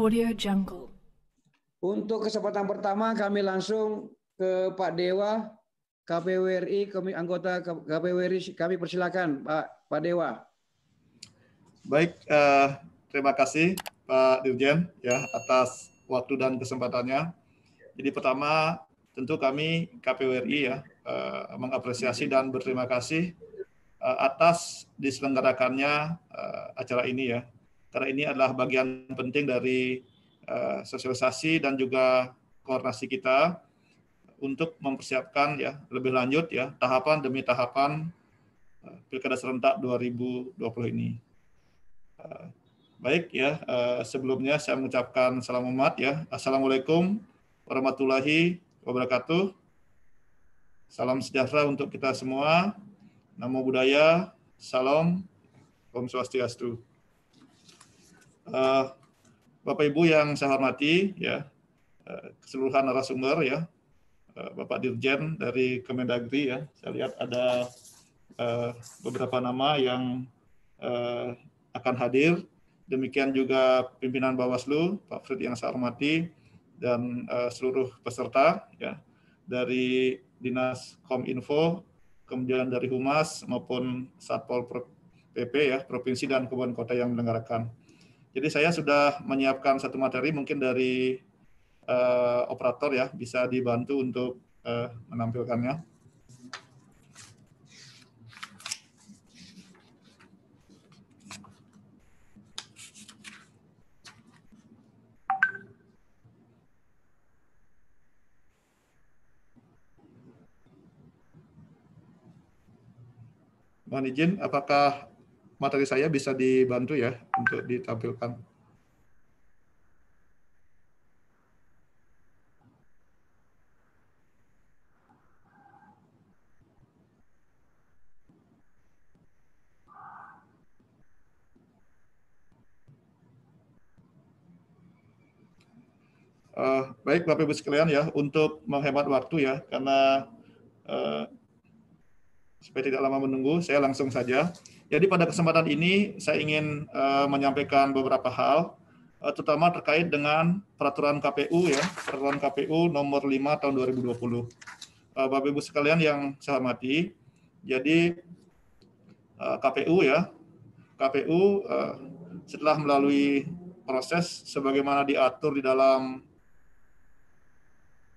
Audio Jungle. Untuk kesempatan pertama kami langsung ke Pak Dewa, KPU RI, anggota KPU RI, kami persilakan Pak Dewa. Baik, terima kasih Pak Dirjen ya atas waktu dan kesempatannya. Jadi pertama tentu kami KPU RI ya mengapresiasi dan berterima kasih atas diselenggarakannya acara ini ya. Karena ini adalah bagian penting dari sosialisasi dan juga koordinasi kita untuk mempersiapkan ya lebih lanjut ya tahapan demi tahapan Pilkada serentak 2020 ini. Baik ya, sebelumnya saya mengucapkan salam hormat ya. Assalamualaikum warahmatullahi wabarakatuh. Salam sejahtera untuk kita semua. Namo Buddhaya, salam, Om Swastiastu. Bapak Ibu yang saya hormati, ya keseluruhan narasumber ya, Bapak Dirjen dari Kemendagri ya, saya lihat ada beberapa nama yang akan hadir. Demikian juga pimpinan Bawaslu, Pak Fred yang saya hormati, dan seluruh peserta ya dari Dinas Kominfo, kemudian dari Humas maupun Satpol PP ya, provinsi dan kabupaten kota yang menyelenggarakan. Jadi saya sudah menyiapkan satu materi mungkin dari operator ya, bisa dibantu untuk menampilkannya. Mohon izin, apakah materi saya bisa dibantu ya untuk ditampilkan? Baik Bapak Ibu sekalian ya, untuk menghemat waktu ya, karena supaya tidak lama menunggu, saya langsung saja. Jadi pada kesempatan ini saya ingin menyampaikan beberapa hal, terutama terkait dengan peraturan KPU ya, peraturan KPU nomor 5 tahun 2020. Bapak Ibu sekalian yang saya hormati, jadi KPU ya, KPU setelah melalui proses sebagaimana diatur di dalam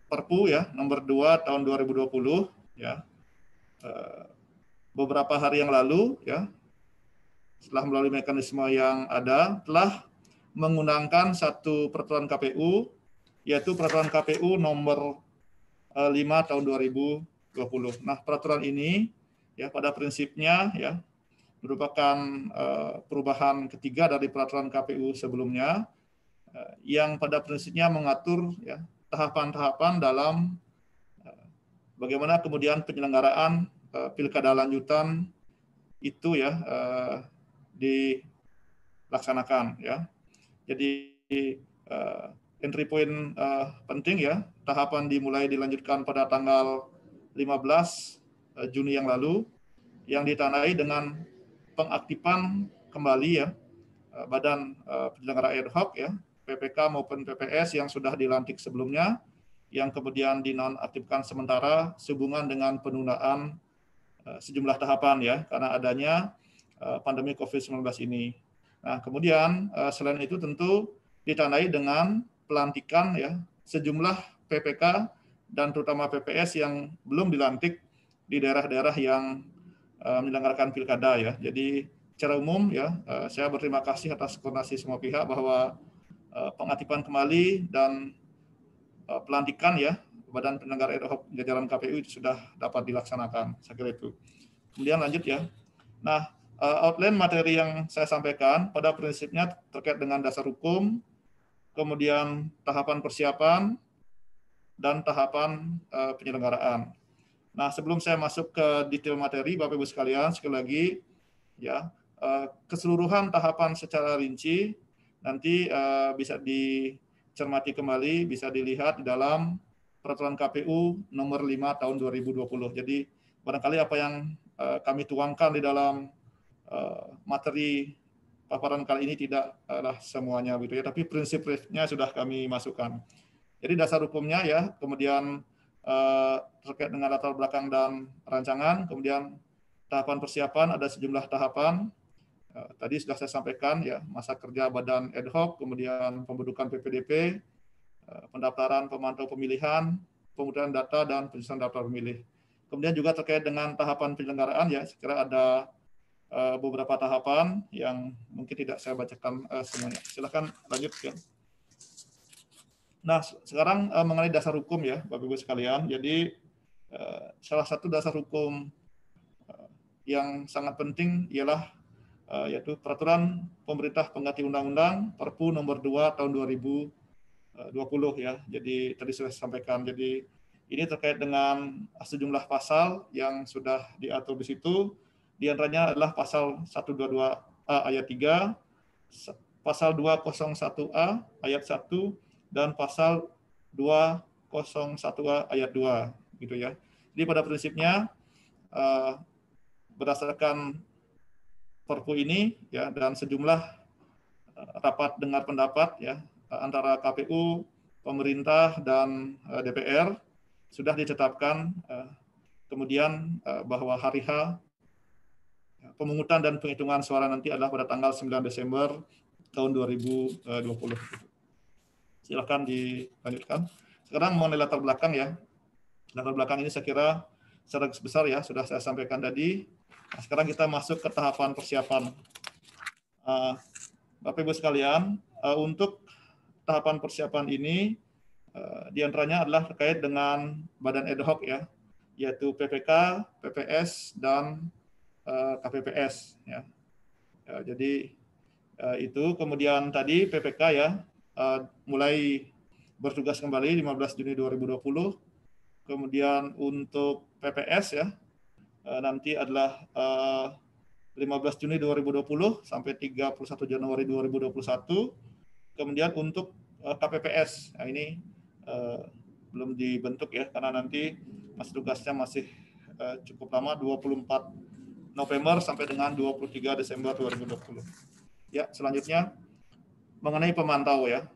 Perpu ya nomor 2 tahun 2020 ya, beberapa hari yang lalu ya, setelah melalui mekanisme yang ada, telah mengundangkan satu peraturan KPU, yaitu peraturan KPU nomor 5 tahun 2020. Nah, peraturan ini ya pada prinsipnya ya merupakan perubahan ketiga dari peraturan KPU sebelumnya, yang pada prinsipnya mengatur ya tahapan-tahapan dalam bagaimana kemudian penyelenggaraan pilkada lanjutan itu ya dilaksanakan ya. Jadi entry point penting ya, tahapan dimulai dilanjutkan pada tanggal 15 Juni yang lalu, yang ditandai dengan pengaktifan kembali ya Badan Penyelenggara Ad Hoc ya, PPK maupun PPS yang sudah dilantik sebelumnya, yang kemudian dinonaktifkan sementara sehubungan dengan penundaan sejumlah tahapan ya, karena adanya pandemi COVID-19 ini. Nah, kemudian selain itu tentu ditandai dengan pelantikan ya sejumlah PPK dan terutama PPS yang belum dilantik di daerah-daerah yang menyelenggarakan pilkada ya. Jadi secara umum ya, saya berterima kasih atas koordinasi semua pihak bahwa pengaktifan kembali dan pelantikan ya Badan Penyelenggara Ad Hoc jajaran KPU itu sudah dapat dilaksanakan. Saya kira itu. Kemudian lanjut ya. Nah, outline materi yang saya sampaikan pada prinsipnya terkait dengan dasar hukum, kemudian tahapan persiapan, dan tahapan penyelenggaraan. Nah, sebelum saya masuk ke detail materi, Bapak Ibu sekalian, sekali lagi ya, keseluruhan tahapan secara rinci nanti bisa dicermati kembali, bisa dilihat di dalam peraturan KPU nomor 5 tahun 2020. Jadi barangkali apa yang kami tuangkan di dalam materi paparan kali ini tidaklah semuanya gitu ya, tapi prinsip-prinsipnya sudah kami masukkan. Jadi dasar hukumnya ya, kemudian terkait dengan latar belakang dan rancangan, kemudian tahapan persiapan ada sejumlah tahapan. Tadi sudah saya sampaikan ya, masa kerja badan ad hoc, kemudian pembentukan PPDP, pendaftaran pemantau pemilihan, pemudahan data dan penyusunan daftar pemilih. Kemudian juga terkait dengan tahapan penyelenggaraan ya, sekira ada beberapa tahapan yang mungkin tidak saya bacakan semuanya. Silakan lanjut ya. Nah, sekarang mengenai dasar hukum ya, Bapak Ibu sekalian. Jadi salah satu dasar hukum yang sangat penting ialah yaitu Peraturan Pemerintah Pengganti Undang-Undang Perpu Nomor 2 Tahun 2020 ya. Jadi tadi sudah saya sampaikan. Jadi ini terkait dengan sejumlah pasal yang sudah diatur di situ. Di antaranya adalah pasal 122A ayat 3, pasal 201A ayat 1, dan pasal 201A ayat 2 gitu ya. Jadi pada prinsipnya berdasarkan Perpu ini ya dan sejumlah rapat dengar pendapat ya antara KPU, pemerintah dan DPR sudah ditetapkan kemudian bahwa hari H pemungutan dan penghitungan suara nanti adalah pada tanggal 9 Desember tahun 2020. Silakan dilanjutkan. Sekarang mengenai latar belakang ya. Latar belakang ini saya kira secara besar ya sudah saya sampaikan tadi. Nah, sekarang kita masuk ke tahapan persiapan. Bapak Ibu sekalian, untuk tahapan persiapan ini diantaranya adalah terkait dengan badan ad hoc ya, yaitu PPK, PPS, dan KPPS ya. Jadi itu kemudian tadi PPK ya mulai bertugas kembali 15 Juni 2020. Kemudian untuk PPS ya nanti adalah 15 Juni 2020 sampai 31 Januari 2021. Kemudian untuk KPPS, nah ini belum dibentuk ya karena nanti masa tugasnya masih cukup lama, 24 November sampai dengan 23 Desember 2020. Ya, selanjutnya mengenai pemantau ya.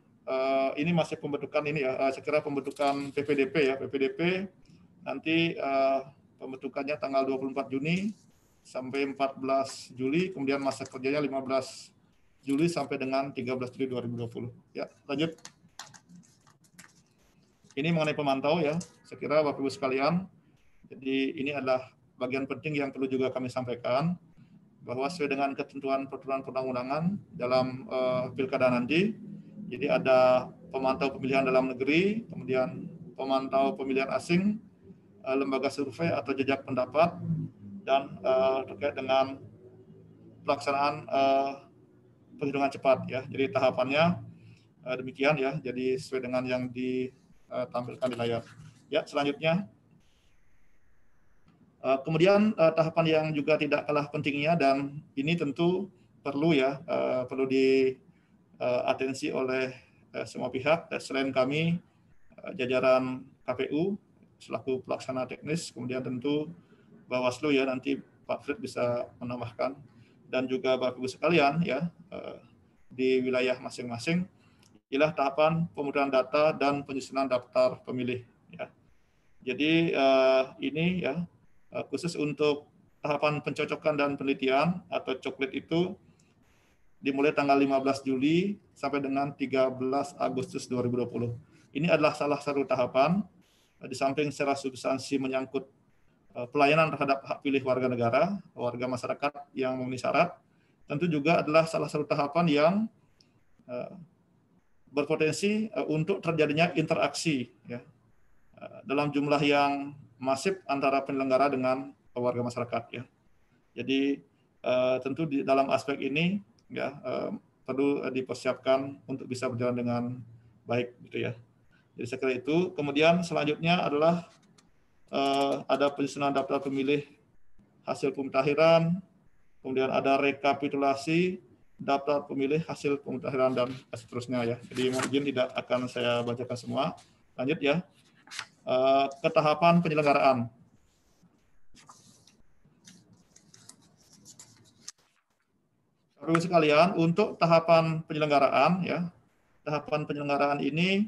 Ini masih pembentukan ini ya, saya kira pembentukan PPDP ya. PPDP nanti pembentukannya tanggal 24 Juni sampai 14 Juli, kemudian masa kerjanya 15 Juli sampai dengan 13 Juli 2020. Ya, lanjut. Ini mengenai pemantau ya, saya kira Bapak Ibu sekalian. Jadi ini adalah bagian penting yang perlu juga kami sampaikan, bahwa sesuai dengan ketentuan peraturan perundang-undangan dalam pilkada nanti, jadi ada pemantau pemilihan dalam negeri, kemudian pemantau pemilihan asing, lembaga survei atau jejak pendapat, dan terkait dengan pelaksanaan penghitungan cepat ya. Jadi tahapannya demikian ya. Jadi sesuai dengan yang ditampilkan di layar. Ya, selanjutnya. Kemudian tahapan yang juga tidak kalah pentingnya dan ini tentu perlu ya perlu diatensi oleh semua pihak selain kami jajaran KPU selaku pelaksana teknis, kemudian tentu Bawaslu ya, nanti Pak Fred bisa menambahkan, dan juga Bapak Ibu sekalian ya di wilayah masing-masing, ialah tahapan pemudahan data dan penyusunan daftar pemilih ya. Jadi ini ya khusus untuk tahapan pencocokan dan penelitian atau coklit itu dimulai tanggal 15 Juli sampai dengan 13 Agustus 2020. Ini adalah salah satu tahapan di samping secara substansi menyangkut pelayanan terhadap hak pilih warga negara, warga masyarakat yang memenuhi syarat, tentu juga adalah salah satu tahapan yang berpotensi untuk terjadinya interaksi ya, dalam jumlah yang masif antara penyelenggara dengan warga masyarakat ya. Jadi tentu di dalam aspek ini ya perlu dipersiapkan untuk bisa berjalan dengan baik gitu ya. Jadi saya kira itu. Kemudian selanjutnya adalah ada penyusunan daftar pemilih hasil pemutakhiran, kemudian ada rekapitulasi daftar pemilih hasil pemutakhiran dan seterusnya ya. Jadi mungkin tidak akan saya bacakan semua. Lanjut ya. Ke tahapan penyelenggaraan. Bapak-Ibu sekalian, untuk tahapan penyelenggaraan ya, tahapan penyelenggaraan ini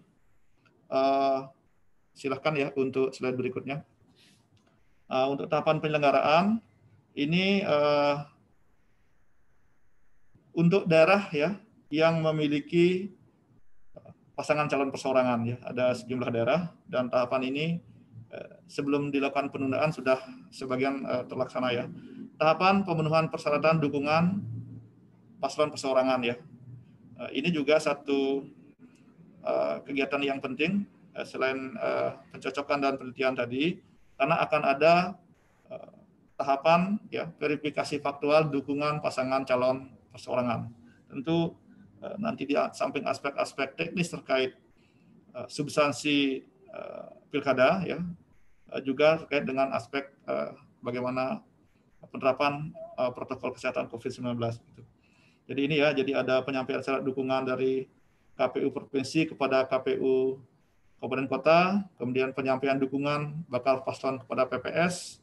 silahkan ya untuk slide berikutnya. Untuk tahapan penyelenggaraan ini untuk daerah ya yang memiliki pasangan calon perseorangan ya, ada sejumlah daerah dan tahapan ini sebelum dilakukan penundaan sudah sebagian terlaksana ya. Tahapan pemenuhan persyaratan dukungan paslon perseorangan ya. Ini juga satu kegiatan yang penting selain pencocokan dan penelitian tadi, karena akan ada tahapan ya verifikasi faktual dukungan pasangan calon perseorangan. Tentu nanti di samping aspek-aspek teknis terkait substansi pilkada ya, juga terkait dengan aspek bagaimana penerapan protokol kesehatan COVID-19. Jadi ini ya, jadi ada penyampaian syarat dukungan dari KPU Provinsi kepada KPU Kabupaten Kota, kemudian penyampaian dukungan bakal paslon kepada PPS,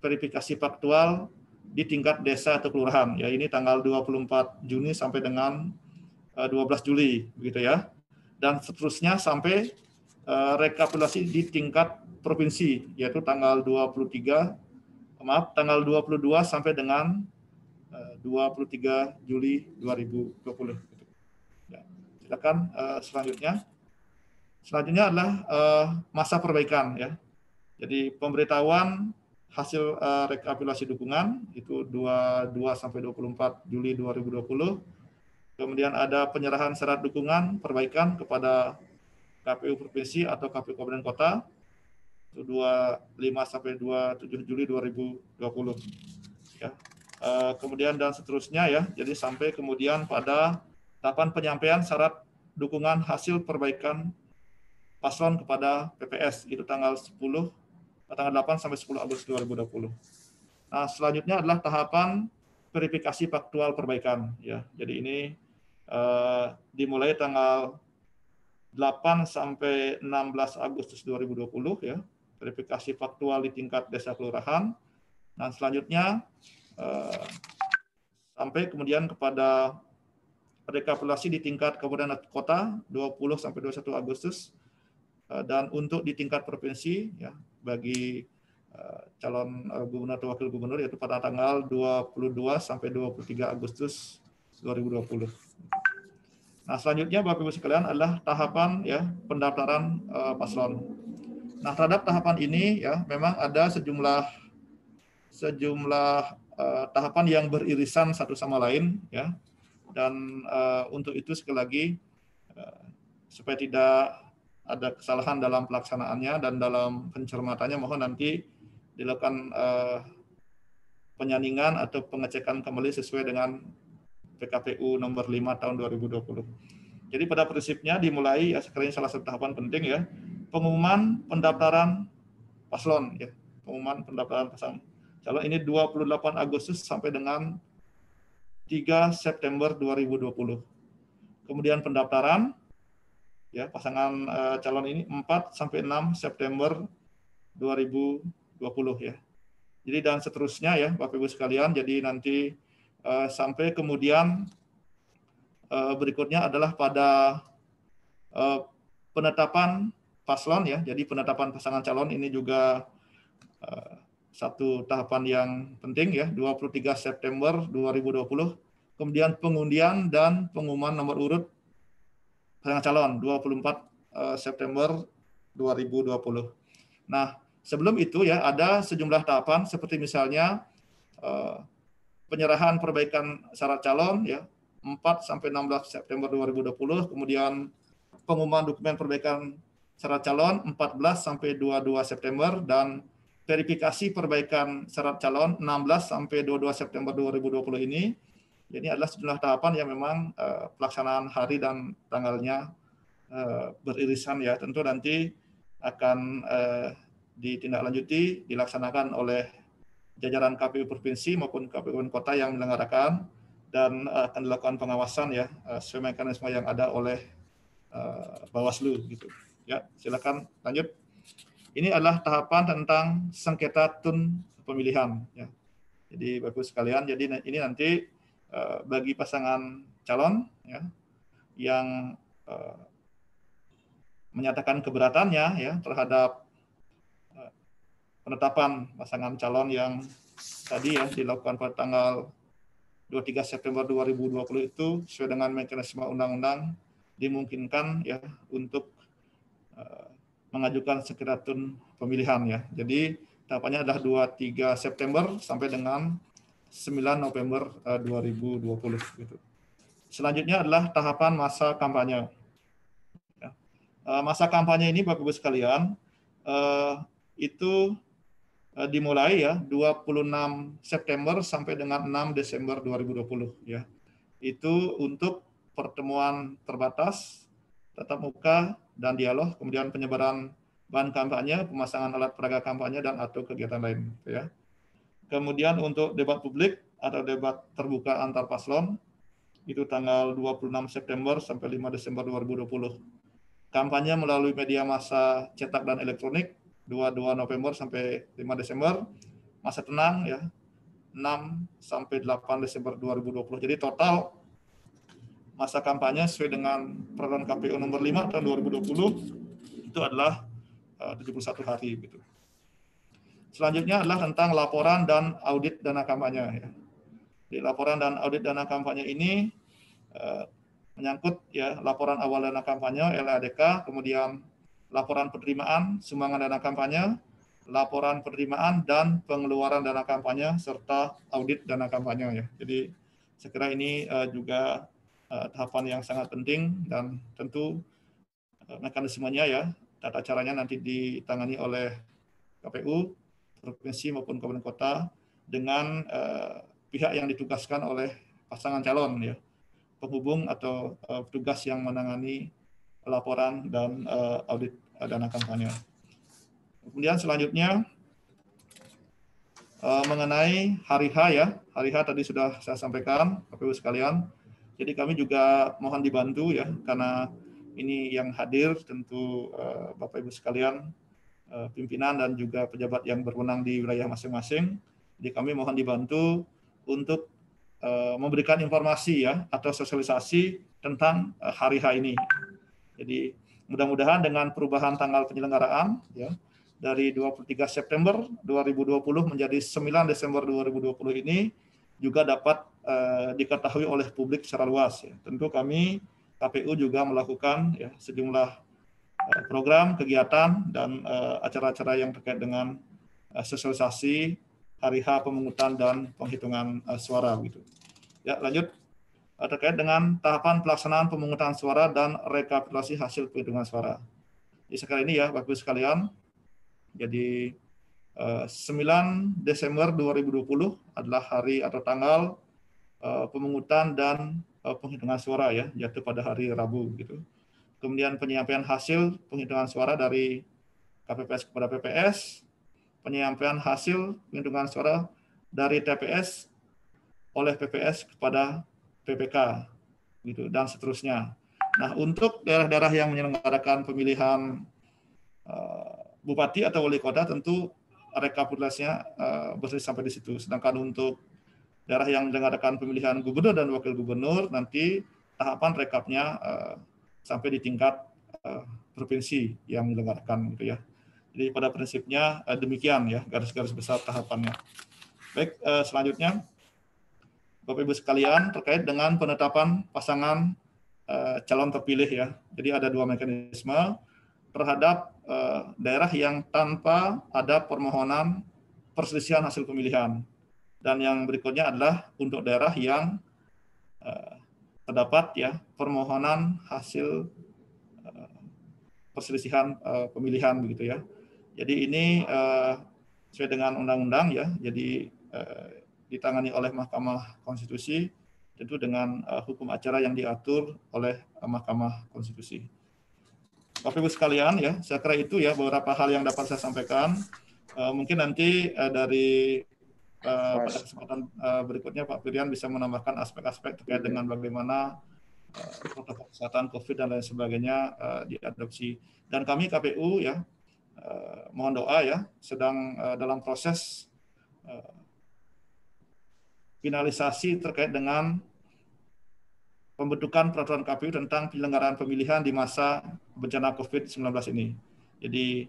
verifikasi faktual di tingkat desa atau kelurahan. Ya, ini tanggal 24 Juni sampai dengan 12 Juli, begitu ya. Dan seterusnya sampai rekapitulasi di tingkat provinsi, yaitu tanggal 22 sampai dengan 23 Juli 2020. Ya, silakan selanjutnya. Selanjutnya adalah masa perbaikan ya. Jadi pemberitahuan hasil rekapitulasi dukungan itu 22 sampai 24 Juli 2020. Kemudian ada penyerahan syarat dukungan perbaikan kepada KPU Provinsi atau KPU Kabupaten Kota itu 25 sampai 27 Juli 2020. Ya. Kemudian dan seterusnya ya. Jadi sampai kemudian pada tahapan penyampaian syarat dukungan hasil perbaikan paslon kepada PPS itu tanggal 8 sampai 10 Agustus 2020. Nah, selanjutnya adalah tahapan verifikasi faktual perbaikan ya. Jadi ini dimulai tanggal 8 sampai 16 Agustus 2020 ya. Verifikasi faktual di tingkat desa kelurahan. Nah, selanjutnya sampai kemudian kepada rekapitulasi di tingkat kabupaten atau kota 20 sampai 21 Agustus. Dan untuk di tingkat provinsi ya bagi calon gubernur atau wakil gubernur yaitu pada tanggal 22 sampai 23 Agustus 2020. Nah, selanjutnya Bapak Ibu sekalian adalah tahapan ya pendaftaran paslon. Nah, terhadap tahapan ini ya memang ada sejumlah tahapan yang beririsan satu sama lain ya. Dan untuk itu sekali lagi supaya tidak ada kesalahan dalam pelaksanaannya dan dalam pencermatannya, mohon nanti dilakukan penyandingan atau pengecekan kembali sesuai dengan PKPU nomor 5 tahun 2020. Jadi pada prinsipnya dimulai ya sekarang salah satu tahapan penting ya, pengumuman pendaftaran paslon ya. Pengumuman pendaftaran paslon calon ini 28 Agustus sampai dengan 3 September 2020. Kemudian pendaftaran ya pasangan calon ini 4 sampai 6 September 2020 ya. Jadi dan seterusnya ya Bapak Ibu sekalian, jadi nanti sampai kemudian berikutnya adalah pada penetapan paslon ya. Jadi penetapan pasangan calon ini juga satu tahapan yang penting ya, 23 September 2020. Kemudian pengundian dan pengumuman nomor urut pasangan calon 24 September 2020. Nah, sebelum itu ya ada sejumlah tahapan seperti misalnya penyerahan perbaikan syarat calon ya 4 sampai 16 September 2020, kemudian pengumuman dokumen perbaikan syarat calon 14 sampai 22 September dan verifikasi perbaikan syarat calon 16 sampai 22 September 2020 ini. Ini adalah sejumlah tahapan yang memang pelaksanaan hari dan tanggalnya beririsan ya. Tentu nanti akan ditindaklanjuti, dilaksanakan oleh jajaran KPU Provinsi maupun KPU Kota yang menyelenggarakan dan akan dilakukan pengawasan ya sesuai mekanisme yang ada oleh Bawaslu gitu. Ya, silakan lanjut. Ini adalah tahapan tentang sengketa tun pemilihan ya. Jadi Bapak sekalian, jadi ini nanti bagi pasangan calon ya yang menyatakan keberatannya ya terhadap penetapan pasangan calon yang tadi ya dilakukan pada tanggal 23 September 2020 itu sesuai dengan mekanisme undang-undang dimungkinkan ya untuk mengajukan sekretariatun pemilihan ya. Jadi tahapannya adalah 23 September sampai dengan 9 November 2020 gitu. Selanjutnya adalah tahapan masa kampanye. Masa kampanye ini Bapak Ibu sekalian itu dimulai ya 26 September sampai dengan 6 Desember 2020 ya. Itu untuk pertemuan terbatas, tatap muka dan dialog, kemudian penyebaran bahan kampanye, pemasangan alat peraga kampanye dan atau kegiatan lain ya. Kemudian untuk debat publik atau debat terbuka antar paslon itu tanggal 26 September sampai 5 Desember 2020. Kampanye melalui media massa cetak dan elektronik 22 November sampai 5 Desember. Masa tenang ya 6 sampai 8 Desember 2020. Jadi total masa kampanye sesuai dengan peraturan KPU nomor 5 tahun 2020 itu adalah 71 hari gitu. Selanjutnya adalah tentang laporan dan audit dana kampanye ya. Di laporan dan audit dana kampanye ini menyangkut ya laporan awal dana kampanye LADK, kemudian laporan penerimaan sumbangan dana kampanye, laporan penerimaan dan pengeluaran dana kampanye serta audit dana kampanye ya. Jadi saya kira ini juga tahapan yang sangat penting dan tentu mekanismenya ya tata caranya nanti ditangani oleh KPU provinsi maupun kabupaten kota dengan pihak yang ditugaskan oleh pasangan calon ya, penghubung atau petugas yang menangani laporan dan audit dana kampanye. Kemudian selanjutnya mengenai hari H ya, hari H tadi sudah saya sampaikan Bapak Ibu sekalian. Jadi kami juga mohon dibantu ya, karena ini yang hadir tentu Bapak Ibu sekalian, pimpinan dan juga pejabat yang berwenang di wilayah masing-masing. Jadi kami mohon dibantu untuk memberikan informasi ya atau sosialisasi tentang hari H ini. Jadi mudah-mudahan dengan perubahan tanggal penyelenggaraan ya dari 23 September 2020 menjadi 9 Desember 2020 ini juga dapat diketahui oleh publik secara luas ya. Tentu kami KPU juga melakukan ya sejumlah program, kegiatan dan acara-acara yang terkait dengan sosialisasi hari H pemungutan dan penghitungan suara gitu. Ya, lanjut terkait dengan tahapan pelaksanaan pemungutan suara dan rekapitulasi hasil penghitungan suara. Jadi sekarang ini ya Bapak Ibu sekalian, jadi 9 Desember 2020 adalah hari atau tanggal pemungutan dan penghitungan suara ya, jatuh pada hari Rabu gitu. Kemudian penyampaian hasil penghitungan suara dari KPPS kepada PPS, penyampaian hasil penghitungan suara dari TPS oleh PPS kepada PPK gitu dan seterusnya. Nah, untuk daerah-daerah yang menyelenggarakan pemilihan bupati atau wali kota tentu rekapitulasinya berhenti sampai di situ. Sedangkan untuk daerah yang menyelenggarakan pemilihan gubernur dan wakil gubernur nanti tahapan rekapnya sampai di tingkat provinsi yang menyelenggarakan gitu ya. Jadi pada prinsipnya demikian ya garis-garis besar tahapannya. Baik, selanjutnya Bapak Ibu sekalian terkait dengan penetapan pasangan calon terpilih ya. Jadi ada dua mekanisme terhadap daerah yang tanpa ada permohonan perselisihan hasil pemilihan. Dan yang berikutnya adalah untuk daerah yang terdapat ya permohonan hasil perselisihan pemilihan begitu ya. Jadi ini sesuai dengan undang-undang ya. Jadi ditangani oleh Mahkamah Konstitusi tentu dengan hukum acara yang diatur oleh Mahkamah Konstitusi. Bapak Ibu sekalian ya, saya kira itu ya beberapa hal yang dapat saya sampaikan. Mungkin nanti dari pada kesempatan berikutnya Pak Firian bisa menambahkan aspek-aspek terkait dengan bagaimana protokol kesehatan COVID dan lain sebagainya diadopsi. Dan kami KPU ya mohon doa ya sedang dalam proses finalisasi terkait dengan pembentukan peraturan KPU tentang penyelenggaraan pemilihan di masa bencana COVID-19 ini. Jadi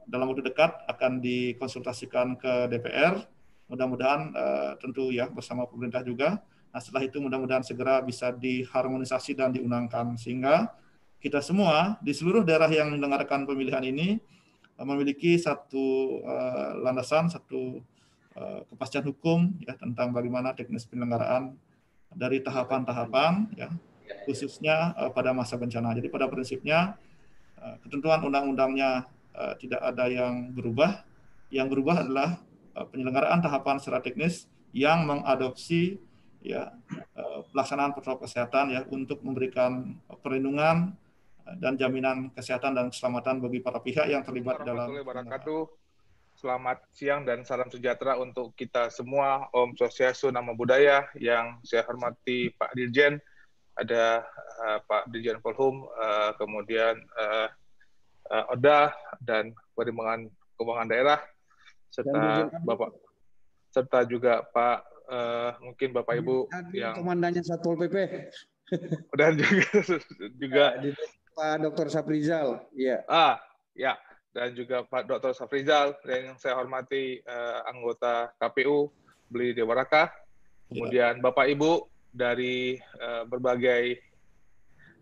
dalam waktu dekat akan dikonsultasikan ke DPR, mudah-mudahan tentu ya bersama pemerintah juga. Nah, setelah itu mudah-mudahan segera bisa diharmonisasi dan diundangkan sehingga kita semua di seluruh daerah yang menyelenggarakan pemilihan ini memiliki satu landasan, satu kepastian hukum ya tentang bagaimana teknis penyelenggaraan dari tahapan-tahapan ya khususnya pada masa bencana. Jadi pada prinsipnya ketentuan undang-undangnya tidak ada yang berubah. Yang berubah adalah penyelenggaraan tahapan secara teknis yang mengadopsi ya pelaksanaan protokol kesehatan ya untuk memberikan perlindungan dan jaminan kesehatan dan keselamatan bagi para pihak yang terlibat dalam penyelenggaraan. Selamat siang dan salam sejahtera untuk kita semua. Om Swastiastu, Namo Buddhaya. Yang saya hormati Pak Dirjen, ada Pak Dirjen Polhum, kemudian Oda dan Pertimbangan Keuangan Daerah, serta juga Pak mungkin Bapak Ibu yang komandannya Satpol PP dan juga Pak Dr. Safrizal, ya. Ya. Dan juga Pak Dr. Safrizal, yang saya hormati anggota KPU Beli Dewaraka, kemudian Bapak Ibu dari berbagai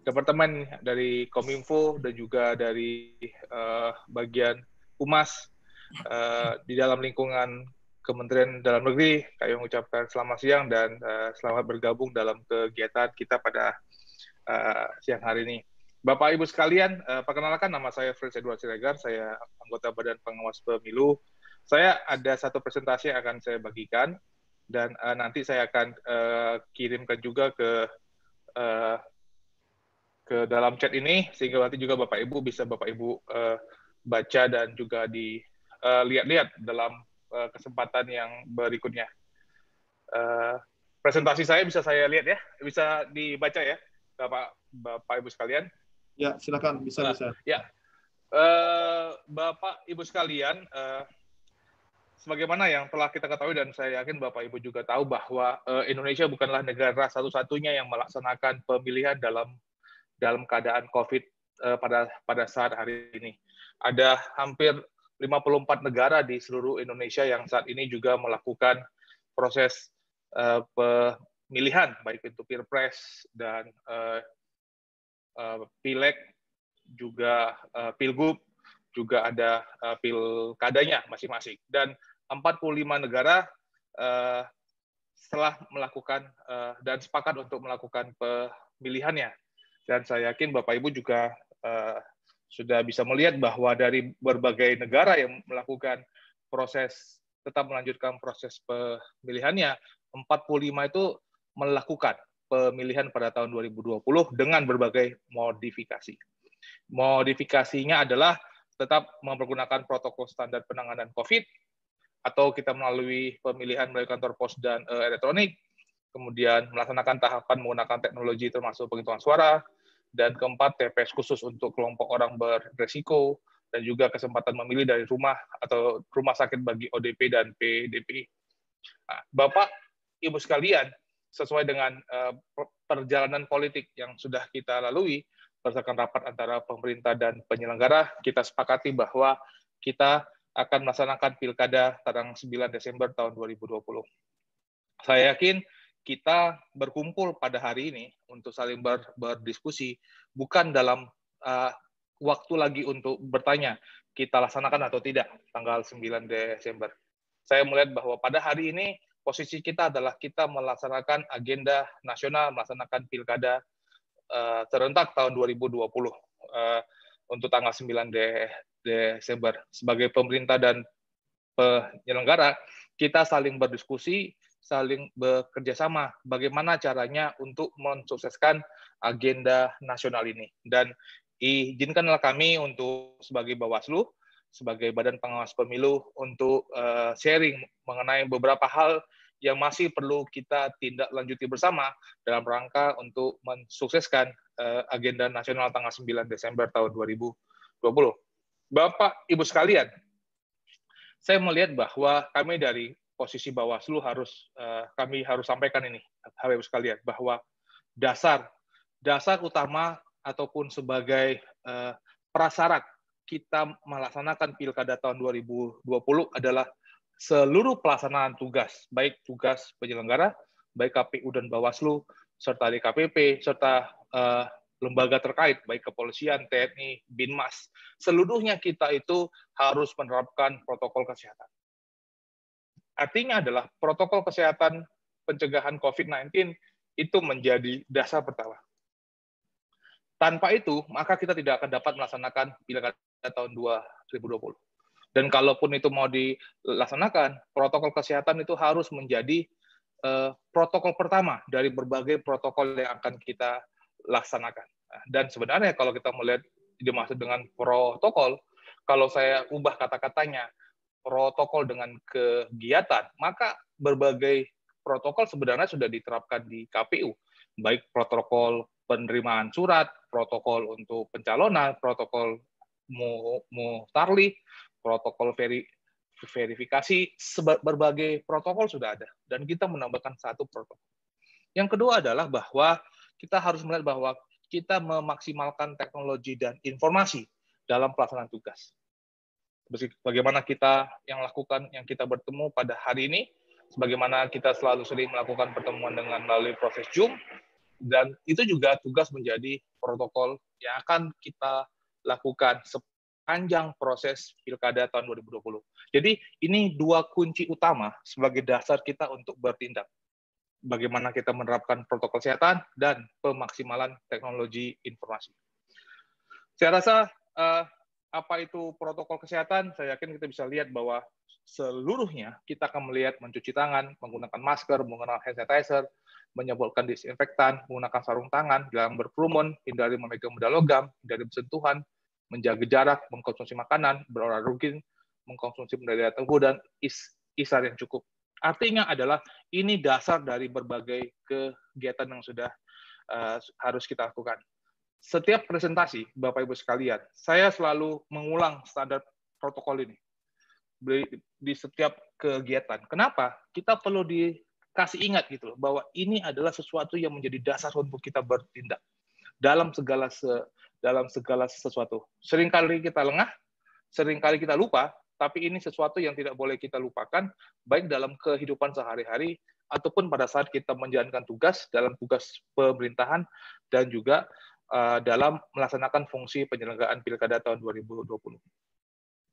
departemen dari Kominfo dan juga dari bagian Humas di dalam lingkungan Kementerian Dalam Negeri. Kami mengucapkan selamat siang dan selamat bergabung dalam kegiatan kita pada siang hari ini. Bapak Ibu sekalian, perkenalkan nama saya Frits Edward Siregar, saya anggota Badan Pengawas Pemilu. Saya ada satu presentasi yang akan saya bagikan dan nanti saya akan kirimkan juga ke dalam chat ini sehingga nanti juga Bapak Ibu bisa baca dan juga dilihat-lihat dalam kesempatan yang berikutnya. Presentasi saya bisa saya lihat ya, bisa dibaca ya, Bapak Ibu sekalian. Ya, silakan bisa. Ya, Bapak Ibu sekalian, sebagaimana yang telah kita ketahui dan saya yakin Bapak Ibu juga tahu bahwa Indonesia bukanlah negara satu-satunya yang melaksanakan pemilihan dalam keadaan COVID pada saat hari ini. Ada hampir 54 negara di seluruh Indonesia yang saat ini juga melakukan proses pemilihan, baik itu Pilpres dan Pileg, juga Pilgub, juga ada pilkadanya masing-masing. Dan 45 negara setelah melakukan dan sepakat untuk melakukan pemilihannya. Dan saya yakin Bapak Ibu juga sudah bisa melihat bahwa dari berbagai negara yang melakukan proses, tetap melanjutkan proses pemilihannya, 45 itu melakukan pemilihan pada tahun 2020 dengan berbagai modifikasi. Modifikasinya adalah tetap mempergunakan protokol standar penanganan COVID, atau kita melalui pemilihan melalui kantor pos dan elektronik, kemudian melaksanakan tahapan menggunakan teknologi termasuk penghitungan suara, dan keempat, TPS khusus untuk kelompok orang beresiko, dan juga kesempatan memilih dari rumah atau rumah sakit bagi ODP dan PDP. Nah, Bapak, Ibu sekalian, sesuai dengan perjalanan politik yang sudah kita lalui, berdasarkan rapat antara pemerintah dan penyelenggara, kita sepakati bahwa kita akan melaksanakan pilkada tanggal 9 Desember tahun 2020. Saya yakin kita berkumpul pada hari ini untuk saling berdiskusi, bukan dalam waktu lagi untuk bertanya, kita laksanakan atau tidak tanggal 9 Desember. Saya melihat bahwa pada hari ini, posisi kita adalah kita melaksanakan agenda nasional, melaksanakan pilkada serentak tahun 2020 untuk tanggal 9 Desember. Sebagai pemerintah dan penyelenggara, kita saling berdiskusi, saling bekerja sama bagaimana caranya untuk mensukseskan agenda nasional ini. Dan izinkanlah kami untuk sebagai Bawaslu, sebagai Badan Pengawas Pemilu, untuk sharing mengenai beberapa hal yang masih perlu kita tindak lanjuti bersama dalam rangka untuk mensukseskan agenda nasional tanggal 9 Desember tahun 2020. Bapak, Ibu sekalian, saya melihat bahwa kami dari posisi Bawaslu kami harus sampaikan ini, Bapak Ibu sekalian, bahwa dasar utama ataupun sebagai prasyarat kita melaksanakan pilkada tahun 2020 adalah seluruh pelaksanaan tugas, baik tugas penyelenggara, baik KPU dan Bawaslu, serta DKPP, serta lembaga terkait, baik kepolisian, TNI, Binmas, seluruhnya kita itu harus menerapkan protokol kesehatan. Artinya adalah protokol kesehatan pencegahan COVID-19 itu menjadi dasar pertama. Tanpa itu, maka kita tidak akan dapat melaksanakan pilkada tahun 2020. Dan kalaupun itu mau dilaksanakan, protokol kesehatan itu harus menjadi protokol pertama dari berbagai protokol yang akan kita laksanakan. Dan sebenarnya kalau kita melihat dimaksud dengan protokol, kalau saya ubah kata-katanya protokol dengan kegiatan, maka berbagai protokol sebenarnya sudah diterapkan di KPU, baik protokol penerimaan surat, protokol untuk pencalonan, protokol muhtarli, protokol verifikasi, berbagai protokol sudah ada, dan kita menambahkan satu protokol. Yang kedua adalah bahwa kita harus melihat bahwa kita memaksimalkan teknologi dan informasi dalam pelaksanaan tugas. Bagaimana kita yang kita bertemu pada hari ini, sebagaimana kita selalu sering melakukan pertemuan dengan melalui proses Zoom, dan itu juga tugas menjadi protokol yang akan kita lakukan sepanjang proses pilkada tahun 2020. Jadi ini dua kunci utama sebagai dasar kita untuk bertindak. Bagaimana kita menerapkan protokol kesehatan dan pemaksimalan teknologi informasi. Saya rasa apa itu protokol kesehatan, saya yakin kita bisa lihat bahwa seluruhnya kita akan melihat mencuci tangan, menggunakan masker, menggunakan hand sanitizer, menyemprotkan disinfektan, menggunakan sarung tangan, jarang berkerumun, hindari memegang benda logam, hindari bersentuhan, menjaga jarak, mengkonsumsi makanan, berolahraga rutin, mengkonsumsi benda tubuh, dan isar yang cukup. Artinya adalah ini dasar dari berbagai kegiatan yang sudah harus kita lakukan. Setiap presentasi, Bapak Ibu sekalian, saya selalu mengulang standar protokol ini di setiap kegiatan. Kenapa? Kita perlu dikasih ingat gitu loh, bahwa ini adalah sesuatu yang menjadi dasar untuk kita bertindak dalam segala sesuatu. Seringkali kita lengah, seringkali kita lupa, tapi ini sesuatu yang tidak boleh kita lupakan, baik dalam kehidupan sehari-hari, ataupun pada saat kita menjalankan tugas, dalam tugas pemerintahan, dan juga dalam melaksanakan fungsi penyelenggaraan pilkada tahun 2020.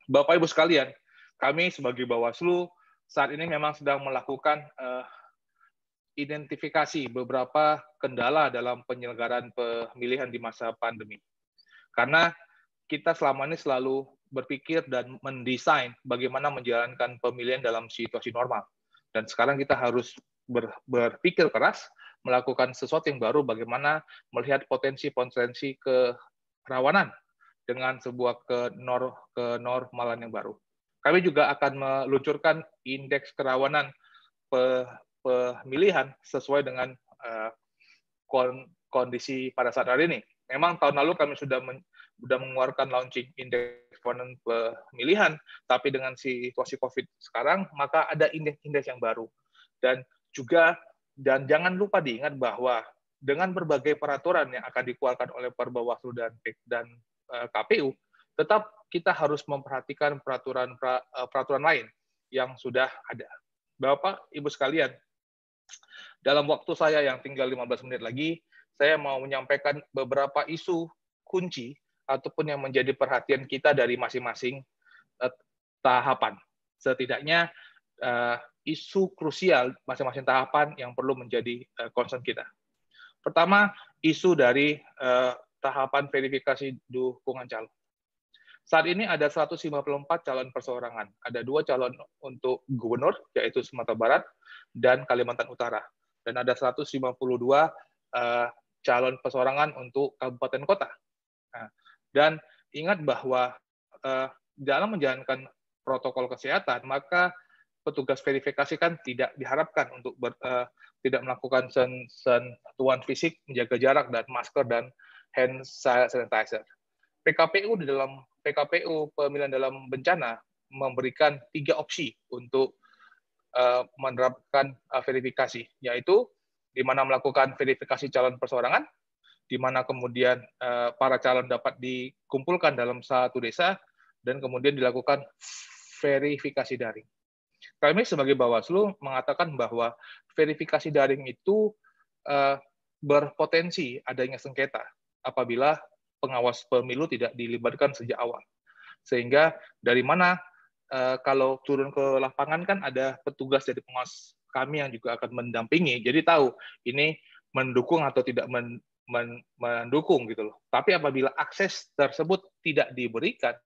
Bapak Ibu sekalian, kami sebagai Bawaslu saat ini memang sedang melakukan identifikasi beberapa kendala dalam penyelenggaraan pemilihan di masa pandemi. Karena kita selama ini selalu berpikir dan mendesain bagaimana menjalankan pemilihan dalam situasi normal. Dan sekarang kita harus berpikir keras, melakukan sesuatu yang baru, bagaimana melihat potensi-potensi kerawanan dengan sebuah kenormalan yang baru. Kami juga akan meluncurkan indeks kerawanan pemilihan sesuai dengan kondisi pada saat hari ini. Memang tahun lalu kami sudah mengeluarkan launching indeks kerawanan pemilihan, tapi dengan situasi COVID sekarang, maka ada indeks yang baru. Dan jangan lupa diingat bahwa dengan berbagai peraturan yang akan dikeluarkan oleh Perbawaslu dan KPU, tetap kita harus memperhatikan peraturan lain yang sudah ada. Bapak, Ibu sekalian, dalam waktu saya yang tinggal 15 menit lagi, saya mau menyampaikan beberapa isu kunci ataupun yang menjadi perhatian kita dari masing-masing tahapan. Setidaknya isu krusial masing-masing tahapan yang perlu menjadi concern kita. Pertama, isu dari tahapan verifikasi dukungan calon. Saat ini ada 154 calon perseorangan. Ada 2 calon untuk gubernur, yaitu Sumatera Barat dan Kalimantan Utara. Dan ada 152 calon perseorangan untuk kabupaten kota. Nah, dan ingat bahwa dalam menjalankan protokol kesehatan, maka petugas verifikasi kan tidak diharapkan untuk tidak melakukan sentuhan fisik, menjaga jarak, dan masker, dan hand sanitizer. PKPU di dalam PKPU pemilihan dalam bencana memberikan 3 opsi untuk menerapkan verifikasi, yaitu di mana melakukan verifikasi calon perseorangan, di mana kemudian para calon dapat dikumpulkan dalam satu desa, dan kemudian dilakukan verifikasi daring. Kami sebagai Bawaslu mengatakan bahwa verifikasi daring itu berpotensi adanya sengketa apabila pengawas pemilu tidak dilibatkan sejak awal. Sehingga dari mana kalau turun ke lapangan kan ada petugas dari pengawas kami yang juga akan mendampingi, jadi tahu ini mendukung atau tidak mendukung gitu loh. Tapi apabila akses tersebut tidak diberikan,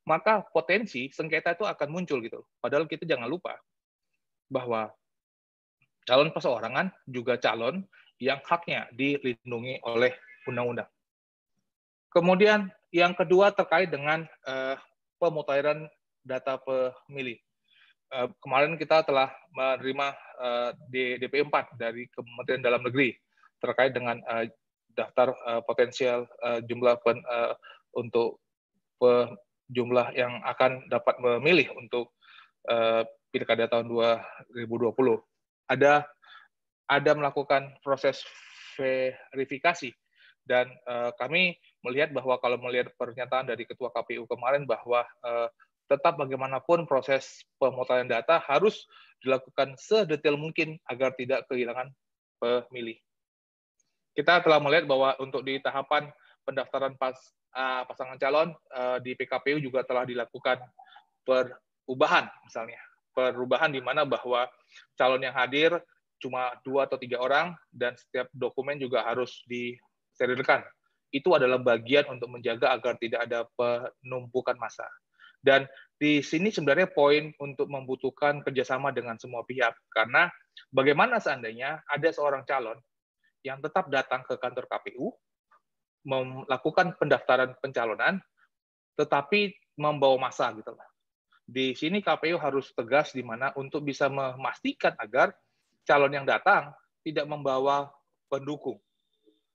maka potensi sengketa itu akan muncul gitu loh. Padahal kita jangan lupa bahwa calon perseorangan juga calon yang haknya dilindungi oleh undang-undang. Kemudian yang kedua terkait dengan pemutahiran data pemilih. Kemarin kita telah menerima DP4 dari Kementerian Dalam Negeri terkait dengan daftar potensial jumlah untuk jumlah yang akan dapat memilih untuk Pilkada tahun 2020. Ada melakukan proses verifikasi, dan kami melihat bahwa kalau melihat pernyataan dari Ketua KPU kemarin bahwa tetap bagaimanapun proses pemutahiran data harus dilakukan sedetail mungkin agar tidak kehilangan pemilih. Kita telah melihat bahwa untuk di tahapan pendaftaran pasangan calon di PKPU juga telah dilakukan perubahan, misalnya perubahan di mana bahwa calon yang hadir cuma 2 atau 3 orang dan setiap dokumen juga harus disterilkan. Itu adalah bagian untuk menjaga agar tidak ada penumpukan massa. Dan di sini sebenarnya poin untuk membutuhkan kerjasama dengan semua pihak, karena bagaimana seandainya ada seorang calon yang tetap datang ke kantor KPU, melakukan pendaftaran pencalonan, tetapi membawa massa gitu lah. Di sini KPU harus tegas di mana untuk bisa memastikan agar calon yang datang tidak membawa pendukung,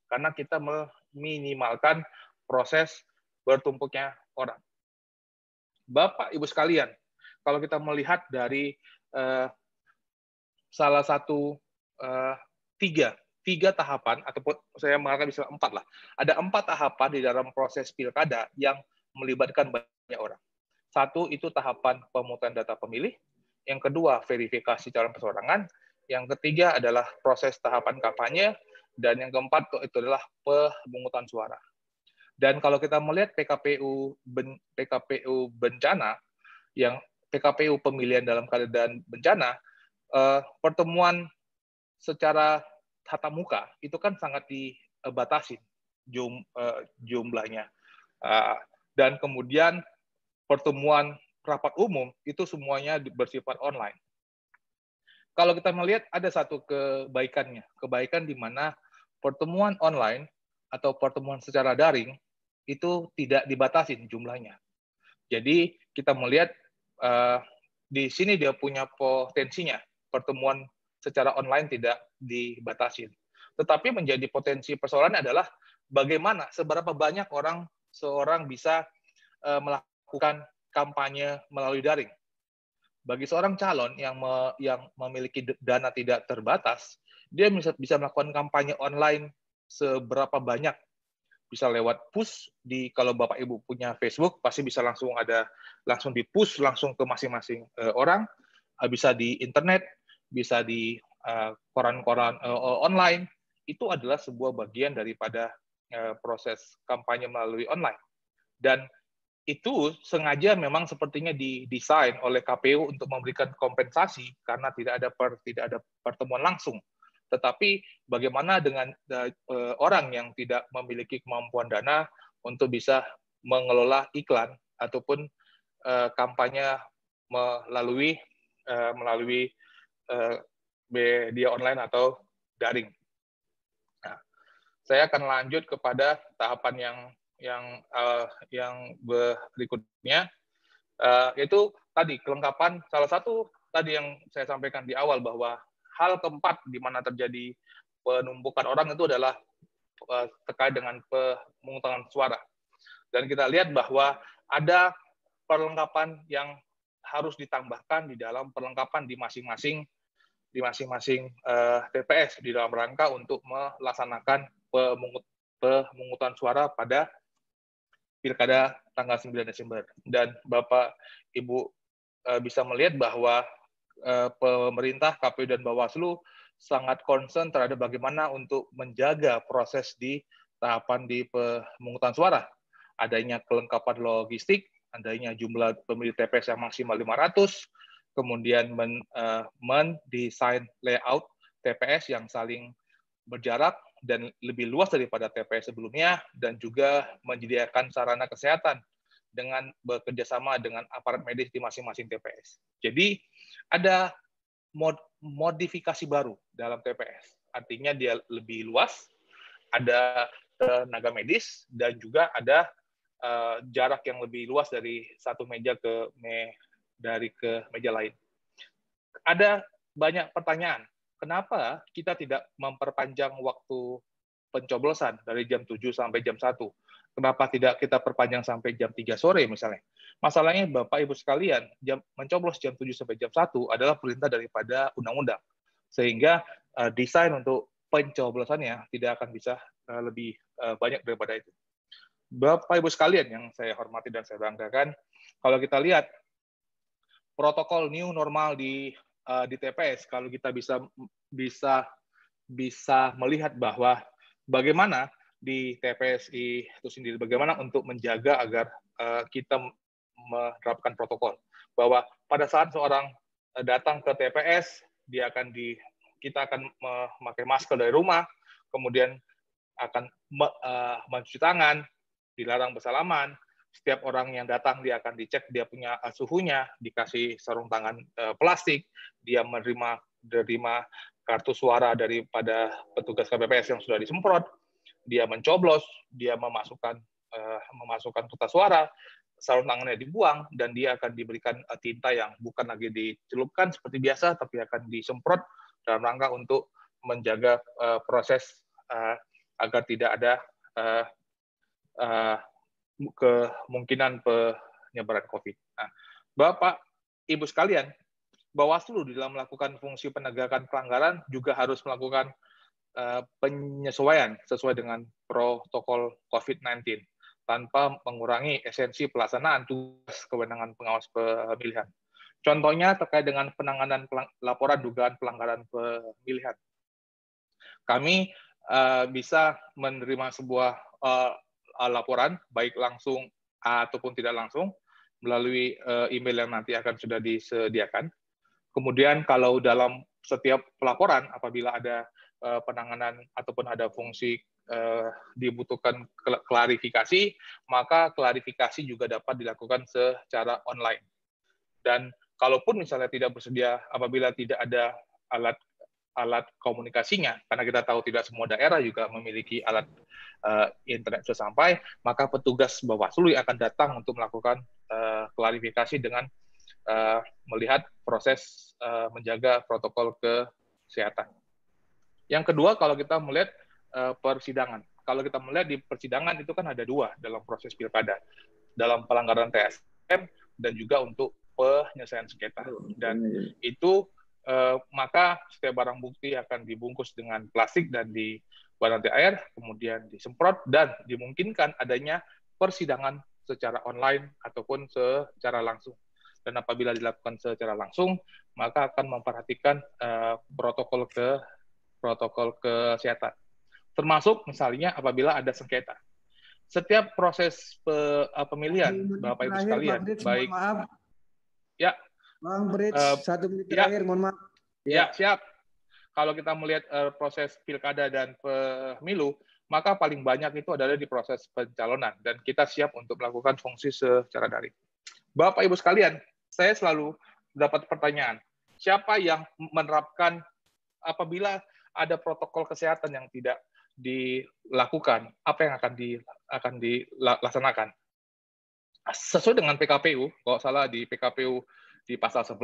karena kita meminimalkan proses bertumpuknya orang. Bapak, Ibu sekalian, kalau kita melihat dari salah satu tiga tahapan, ataupun saya mengatakan bisa 4 lah, ada 4 tahapan di dalam proses pilkada yang melibatkan banyak orang. 1 itu tahapan pemutahiran data pemilih, yang kedua verifikasi calon perseorangan, yang ketiga adalah proses tahapan kampanye, dan yang keempat itu adalah pemungutan suara. Dan kalau kita melihat PKPU bencana, yang PKPU pemilihan dalam keadaan bencana, pertemuan secara tatap muka itu kan sangat dibatasi jumlahnya. Dan kemudian pertemuan rapat umum itu semuanya bersifat online. Kalau kita melihat ada satu kebaikannya, kebaikan di mana pertemuan online atau pertemuan secara daring itu tidak dibatasi jumlahnya. Jadi kita melihat di sini dia punya potensinya, pertemuan secara online tidak dibatasi. Tetapi menjadi potensi persoalan adalah bagaimana, seberapa banyak seorang bisa melakukan kampanye melalui daring. Bagi seorang calon yang memiliki dana tidak terbatas, dia bisa melakukan kampanye online seberapa banyak. Bisa lewat push, kalau Bapak Ibu punya Facebook, pasti bisa langsung di push langsung ke masing-masing orang, bisa di internet, bisa di koran-koran online. Itu adalah sebuah bagian daripada proses kampanye melalui online. Dan itu sengaja memang sepertinya didesain oleh KPU untuk memberikan kompensasi karena tidak ada pertemuan langsung. Tetapi bagaimana dengan orang yang tidak memiliki kemampuan dana untuk bisa mengelola iklan ataupun kampanye melalui media online atau daring. Nah, saya akan lanjut kepada tahapan yang berikutnya, yaitu tadi kelengkapan. Salah satu tadi yang saya sampaikan di awal bahwa hal keempat di mana terjadi penumpukan orang itu adalah terkait dengan pemungutan suara. Dan kita lihat bahwa ada perlengkapan yang harus ditambahkan di dalam perlengkapan di masing-masing TPS di dalam rangka untuk melaksanakan pemungutan suara pada Pilkada tanggal 9 Desember. Dan Bapak Ibu bisa melihat bahwa pemerintah, KPU dan Bawaslu sangat concern terhadap bagaimana untuk menjaga proses di tahapan di pemungutan suara. Adanya kelengkapan logistik, adanya jumlah pemilih TPS yang maksimal 500, kemudian mendesain layout TPS yang saling berjarak dan lebih luas daripada TPS sebelumnya, dan juga menyediakan sarana kesehatan dengan bekerjasama dengan aparat medis di masing-masing TPS. Jadi ada modifikasi baru dalam TPS. Artinya dia lebih luas, ada tenaga medis, dan juga ada jarak yang lebih luas dari satu meja ke meja lain. Ada banyak pertanyaan. Kenapa kita tidak memperpanjang waktu pencoblosan dari jam 7 sampai jam 1? Kenapa tidak kita perpanjang sampai jam 3 sore misalnya? Masalahnya Bapak Ibu sekalian, mencoblos jam 7 sampai jam 1 adalah perintah daripada undang-undang. Sehingga desain untuk pencoblosannya tidak akan bisa lebih banyak daripada itu. Bapak Ibu sekalian yang saya hormati dan saya banggakan, kalau kita lihat protokol new normal di TPS, kalau kita bisa melihat bahwa bagaimana di TPSI itu sendiri, bagaimana untuk menjaga agar kita menerapkan protokol, bahwa pada saat seorang datang ke TPS, kita akan memakai masker dari rumah, kemudian akan mencuci tangan, dilarang bersalaman. Setiap orang yang datang dia akan dicek dia punya suhunya, dikasih sarung tangan plastik, dia menerima kartu suara daripada petugas KPPS yang sudah disemprot, dia mencoblos, dia memasukkan kertas suara, sarung tangannya dibuang, dan dia akan diberikan tinta yang bukan lagi dicelupkan seperti biasa, tapi akan disemprot dalam rangka untuk menjaga proses agar tidak ada kemungkinan penyebaran COVID. Nah, Bapak, Ibu sekalian, Bawaslu di dalam melakukan fungsi penegakan pelanggaran juga harus melakukan penyesuaian sesuai dengan protokol COVID-19 tanpa mengurangi esensi pelaksanaan tugas kewenangan pengawas pemilihan. Contohnya terkait dengan penanganan laporan dugaan pelanggaran pemilihan. Kami bisa menerima sebuah laporan, baik langsung ataupun tidak langsung, melalui email yang nanti akan sudah disediakan. Kemudian kalau dalam setiap pelaporan, apabila ada penanganan ataupun ada fungsi dibutuhkan klarifikasi, maka klarifikasi juga dapat dilakukan secara online. Dan kalaupun misalnya tidak bersedia, apabila tidak ada alat komunikasinya, karena kita tahu tidak semua daerah juga memiliki alat internet sesampai, maka petugas Bawaslu akan datang untuk melakukan klarifikasi dengan melihat proses menjaga protokol kesehatan. Yang kedua, kalau kita melihat persidangan. Kalau kita melihat di persidangan itu kan ada dua dalam proses pilkada, dalam pelanggaran TSM dan juga untuk penyelesaian sengketa. Dan itu maka setiap barang bukti akan dibungkus dengan plastik dan dibarantai air, kemudian disemprot, dan dimungkinkan adanya persidangan secara online ataupun secara langsung. Dan apabila dilakukan secara langsung, maka akan memperhatikan protokol kesehatan. Termasuk misalnya apabila ada sengketa. Setiap proses pemilihan, Bapak Ibu sekalian, baik. Maaf. Ya. Bang Brits, 1 menit terakhir, mohon maaf. Ya, siap. Kalau kita melihat proses pilkada dan pemilu, maka paling banyak itu adalah di proses pencalonan, dan kita siap untuk melakukan fungsi secara daring. Bapak Ibu sekalian, saya selalu dapat pertanyaan, siapa yang menerapkan apabila ada protokol kesehatan yang tidak dilakukan, apa yang akan dilaksanakan? Sesuai dengan PKPU, kalau salah di PKPU di pasal 11,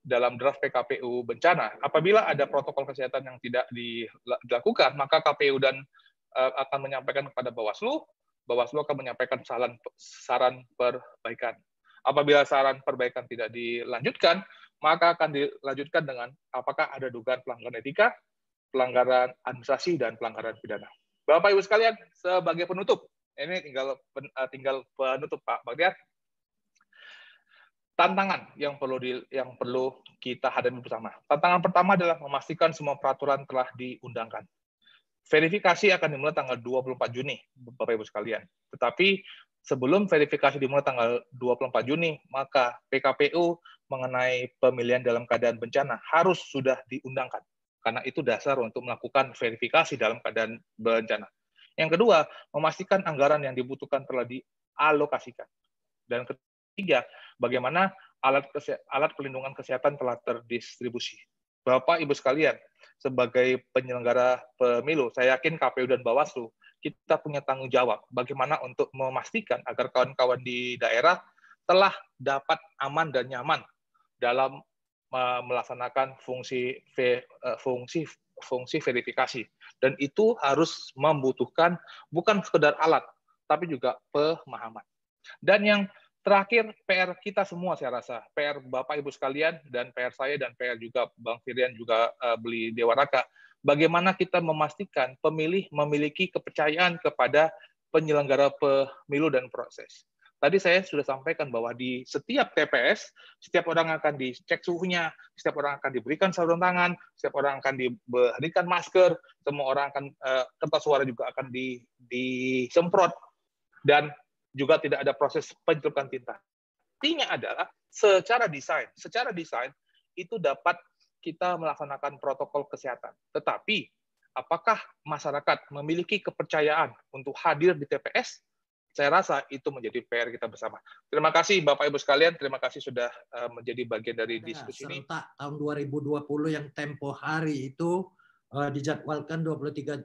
dalam draft PKPU bencana, apabila ada protokol kesehatan yang tidak dilakukan, maka KPU dan akan menyampaikan kepada Bawaslu, Bawaslu akan menyampaikan saran perbaikan. Apabila saran perbaikan tidak dilanjutkan, maka akan dilanjutkan dengan apakah ada dugaan pelanggaran etika, pelanggaran administrasi, dan pelanggaran pidana. Bapak Ibu sekalian, sebagai penutup, ini tinggal penutup Pak Bagtiar. Tantangan yang perlu kita hadapi bersama. Tantangan pertama adalah memastikan semua peraturan telah diundangkan. Verifikasi akan dimulai tanggal 24 Juni, Bapak Ibu sekalian. Tetapi sebelum verifikasi dimulai tanggal 24 Juni, maka PKPU mengenai pemilihan dalam keadaan bencana harus sudah diundangkan. Karena itu dasar untuk melakukan verifikasi dalam keadaan bencana. Yang kedua, memastikan anggaran yang dibutuhkan telah dialokasikan. Dan ketiga, bagaimana alat pelindungan kesehatan telah terdistribusi. Bapak Ibu sekalian, sebagai penyelenggara pemilu, saya yakin KPU dan Bawaslu, kita punya tanggung jawab bagaimana untuk memastikan agar kawan-kawan di daerah telah dapat aman dan nyaman dalam melaksanakan fungsi verifikasi. Dan itu harus membutuhkan bukan sekedar alat, tapi juga pemahaman. Dan yang terakhir, PR kita semua saya rasa, PR Bapak Ibu sekalian, dan PR saya, dan PR juga Bang Firian juga Beli Dewa Raka, bagaimana kita memastikan pemilih memiliki kepercayaan kepada penyelenggara pemilu dan proses. Tadi saya sudah sampaikan bahwa di setiap TPS, setiap orang akan dicek suhunya, setiap orang akan diberikan sarung tangan, setiap orang akan diberikan masker, semua orang akan, kertas suara juga akan disemprot, dan juga tidak ada proses pencelupan tinta. Artinya adalah secara desain itu dapat kita melaksanakan protokol kesehatan. Tetapi apakah masyarakat memiliki kepercayaan untuk hadir di TPS? Saya rasa itu menjadi PR kita bersama. Terima kasih Bapak Ibu sekalian, terima kasih sudah menjadi bagian dari diskusi ini. Serentak tahun 2020 yang tempo hari itu dijadwalkan 23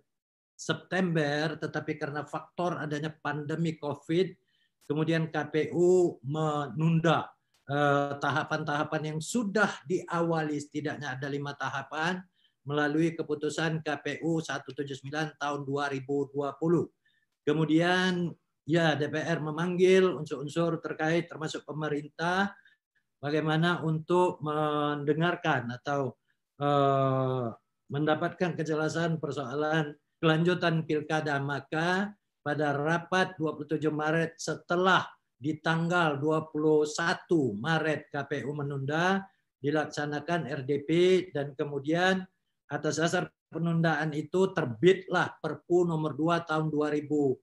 September, tetapi karena faktor adanya pandemi COVID, kemudian KPU menunda tahapan-tahapan yang sudah diawali, setidaknya ada 5 tahapan, melalui keputusan KPU 179 tahun 2020. Kemudian ya DPR memanggil unsur-unsur terkait termasuk pemerintah bagaimana untuk mendengarkan atau mendapatkan kejelasan persoalan kelanjutan pilkada. Maka pada rapat 27 Maret setelah di tanggal 21 Maret KPU menunda, dilaksanakan RDP, dan kemudian atas dasar penundaan itu terbitlah Perpu nomor 2 tahun 2020.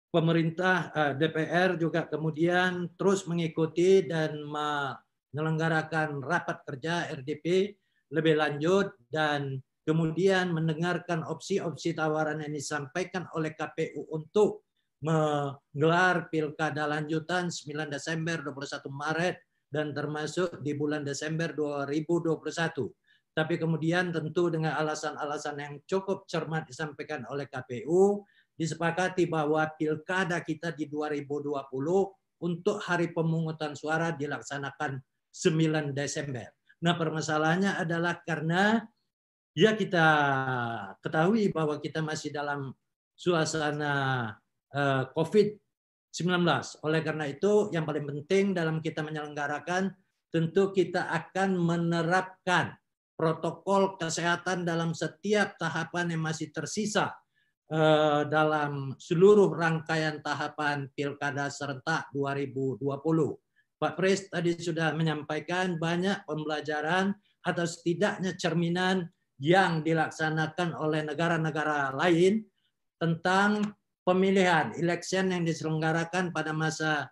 Pemerintah DPR juga kemudian terus mengikuti dan menyelenggarakan rapat kerja RDP lebih lanjut, dan kemudian mendengarkan opsi-opsi tawaran yang disampaikan oleh KPU untuk menggelar pilkada lanjutan 9 Desember, 21 Maret, dan termasuk di bulan Desember 2021. Tapi kemudian tentu dengan alasan-alasan yang cukup cermat disampaikan oleh KPU, disepakati bahwa pilkada kita di 2020 untuk hari pemungutan suara dilaksanakan 9 Desember. Nah, permasalahannya adalah karena ya kita ketahui bahwa kita masih dalam suasana COVID-19. Oleh karena itu, yang paling penting dalam kita menyelenggarakan, tentu kita akan menerapkan protokol kesehatan dalam setiap tahapan yang masih tersisa dalam seluruh rangkaian tahapan Pilkada serentak 2020. Pak Pres tadi sudah menyampaikan banyak pembelajaran atau setidaknya cerminan yang dilaksanakan oleh negara-negara lain tentang pemilihan election yang diselenggarakan pada masa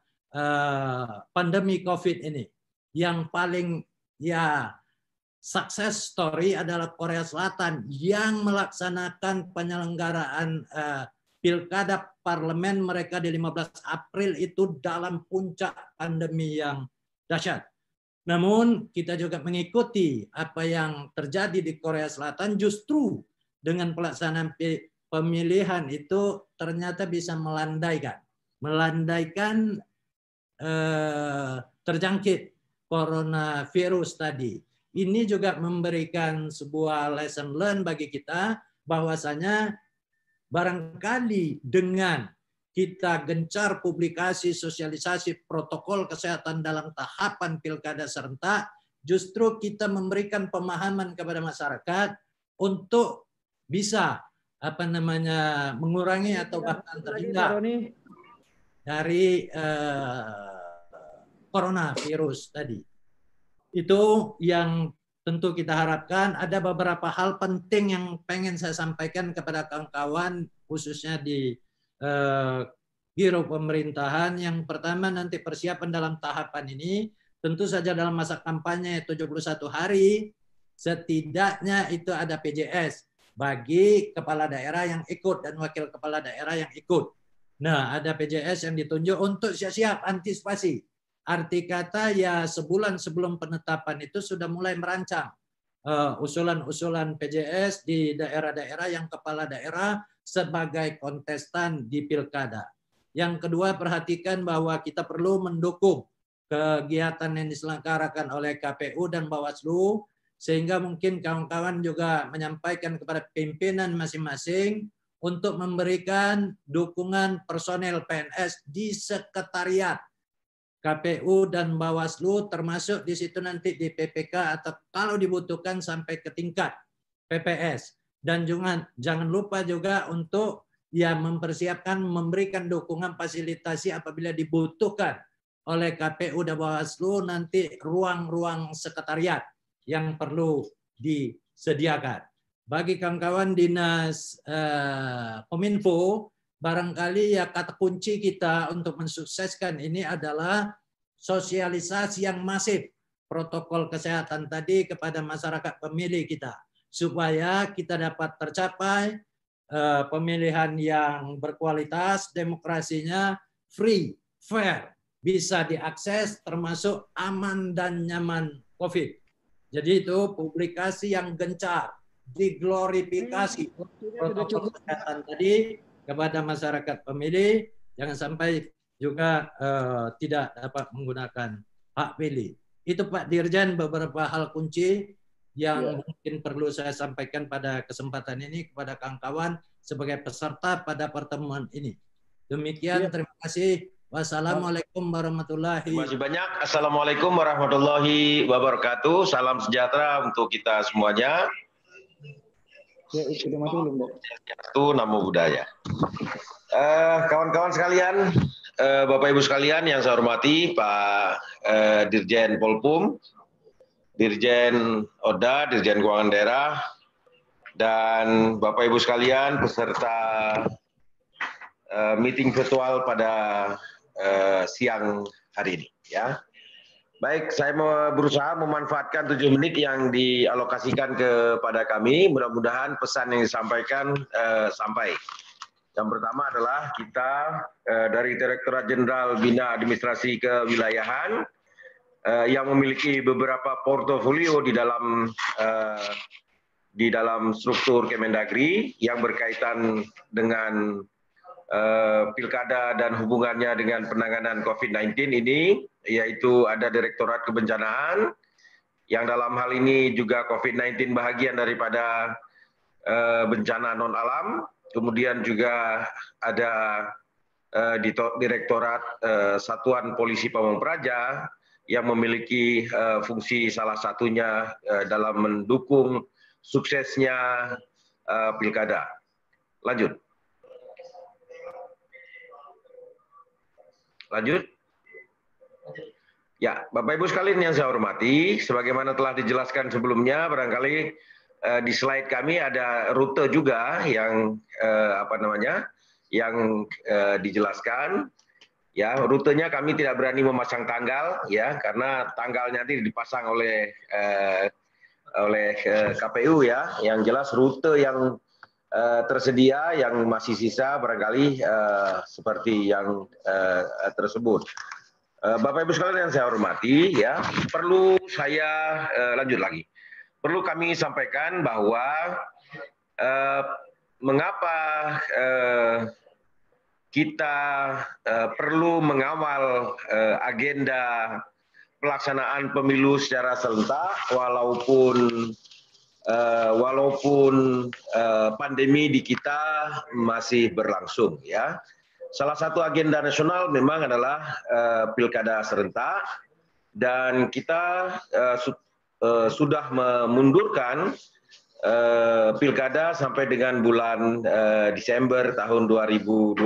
pandemi COVID ini. Yang paling success story adalah Korea Selatan yang melaksanakan penyelenggaraan pilkada parlemen mereka di 15 April itu dalam puncak pandemi yang dahsyat. Namun kita juga mengikuti apa yang terjadi di Korea Selatan, justru dengan pelaksanaan pemilihan itu ternyata bisa melandaikan terjangkit coronavirus tadi. Ini juga memberikan sebuah lesson learn bagi kita bahwasanya barangkali dengan kita gencar publikasi sosialisasi protokol kesehatan dalam tahapan pilkada serentak, justru kita memberikan pemahaman kepada masyarakat untuk bisa mengurangi atau bahkan terhindar dari coronavirus tadi. Itu yang tentu kita harapkan. Ada beberapa hal penting yang pengen saya sampaikan kepada kawan-kawan, khususnya di Biro Pemerintahan. Yang pertama, nanti persiapan dalam tahapan ini, tentu saja dalam masa kampanye 71 hari, setidaknya itu ada PJS bagi kepala daerah yang ikut dan wakil kepala daerah yang ikut. Nah, ada PJS yang ditunjuk untuk siap-siap antisipasi. Arti kata ya sebulan sebelum penetapan itu sudah mulai merancang usulan-usulan PJS di daerah-daerah yang kepala daerah sebagai kontestan di pilkada. Yang kedua, perhatikan bahwa kita perlu mendukung kegiatan yang diselenggarakan oleh KPU dan Bawaslu, sehingga mungkin kawan-kawan juga menyampaikan kepada pimpinan masing-masing untuk memberikan dukungan personel PNS di sekretariat KPU dan Bawaslu, termasuk di situ nanti di PPK atau kalau dibutuhkan sampai ke tingkat PPS. Dan jangan lupa juga untuk ya mempersiapkan memberikan dukungan fasilitasi apabila dibutuhkan oleh KPU dan Bawaslu nanti ruang-ruang sekretariat yang perlu disediakan. Bagi kawan-kawan dinas Kominfo, barangkali ya kata kunci kita untuk mensukseskan ini adalah sosialisasi yang masif protokol kesehatan tadi kepada masyarakat pemilih kita, supaya kita dapat tercapai pemilihan yang berkualitas, demokrasinya free, fair, bisa diakses, termasuk aman dan nyaman COVID. Jadi itu publikasi yang gencar, diglorifikasi protokol kesehatan tadi kepada masyarakat pemilih, jangan sampai juga tidak dapat menggunakan hak pilih. Itu Pak Dirjen beberapa hal kunci yang mungkin perlu saya sampaikan pada kesempatan ini kepada kawan-kawan sebagai peserta pada pertemuan ini. Demikian, terima kasih. Wassalamualaikum warahmatullahi wabarakatuh. Terima kasih banyak. Assalamualaikum warahmatullahi wabarakatuh. Salam sejahtera untuk kita semuanya. Itu namo budaya. Kawan-kawan sekalian, Bapak Ibu sekalian yang saya hormati, Pak Dirjen Polpum, Dirjen Oda, Dirjen Keuangan Daerah, dan Bapak Ibu sekalian peserta meeting virtual pada siang hari ini. Ya. Baik, saya mau berusaha memanfaatkan 7 menit yang dialokasikan kepada kami. Mudah-mudahan pesan yang disampaikan sampai. Yang pertama adalah kita dari Direktorat Jenderal Bina Administrasi Kewilayahan yang memiliki beberapa portofolio di dalam struktur Kemendagri yang berkaitan dengan pilkada dan hubungannya dengan penanganan COVID-19 ini, yaitu ada Direktorat Kebencanaan, yang dalam hal ini juga COVID-19 bahagian daripada bencana non-alam, kemudian juga ada Direktorat Satuan Polisi Pamong Praja, yang memiliki fungsi salah satunya dalam mendukung suksesnya pilkada. Lanjut. Lanjut. Ya, Bapak Ibu sekalian yang saya hormati, sebagaimana telah dijelaskan sebelumnya, barangkali di slide kami ada rute juga yang dijelaskan. Ya, rutenya kami tidak berani memasang tanggal, ya, karena tanggalnya nanti dipasang oleh KPU, ya. Yang jelas rute yang tersedia, yang masih sisa barangkali seperti yang tersebut. Bapak Ibu sekalian yang saya hormati, ya, perlu saya lanjut lagi. Perlu kami sampaikan bahwa mengapa kita perlu mengawal agenda pelaksanaan pemilu secara serentak walaupun pandemi di kita masih berlangsung, ya. salah satu agenda nasional memang adalah pilkada serentak, dan kita sudah memundurkan pilkada sampai dengan bulan Desember tahun 2020.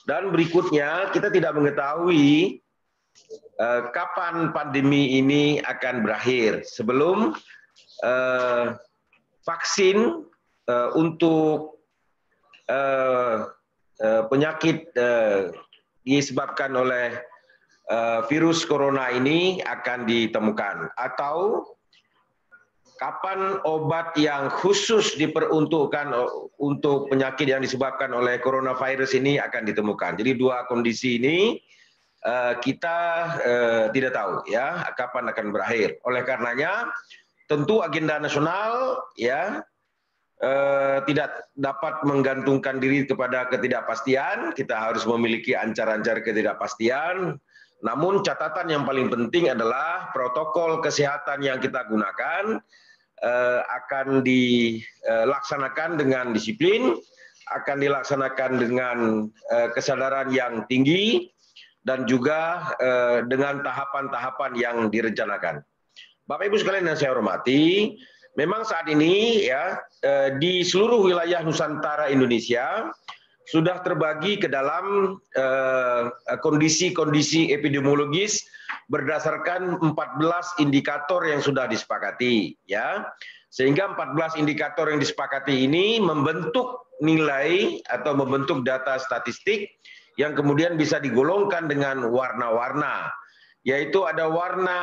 Dan berikutnya kita tidak mengetahui kapan pandemi ini akan berakhir sebelum vaksin untuk penyakit disebabkan oleh virus corona ini akan ditemukan, atau kapan obat yang khusus diperuntukkan untuk penyakit yang disebabkan oleh coronavirus ini akan ditemukan. Jadi dua kondisi ini kita tidak tahu ya kapan akan berakhir. Oleh karenanya tentu agenda nasional ya tidak dapat menggantungkan diri kepada ketidakpastian. Kita harus memiliki ancar-ancar ketidakpastian. Namun catatan yang paling penting adalah protokol kesehatan yang kita gunakan akan dilaksanakan dengan disiplin, akan dilaksanakan dengan kesadaran yang tinggi, dan juga dengan tahapan-tahapan yang direncanakan. Bapak Ibu sekalian yang saya hormati, memang saat ini ya di seluruh wilayah Nusantara Indonesia sudah terbagi ke dalam kondisi-kondisi epidemiologis berdasarkan 14 indikator yang sudah disepakati ya. Sehingga 14 indikator yang disepakati ini membentuk nilai atau membentuk data statistik yang kemudian bisa digolongkan dengan warna-warna. Yaitu ada warna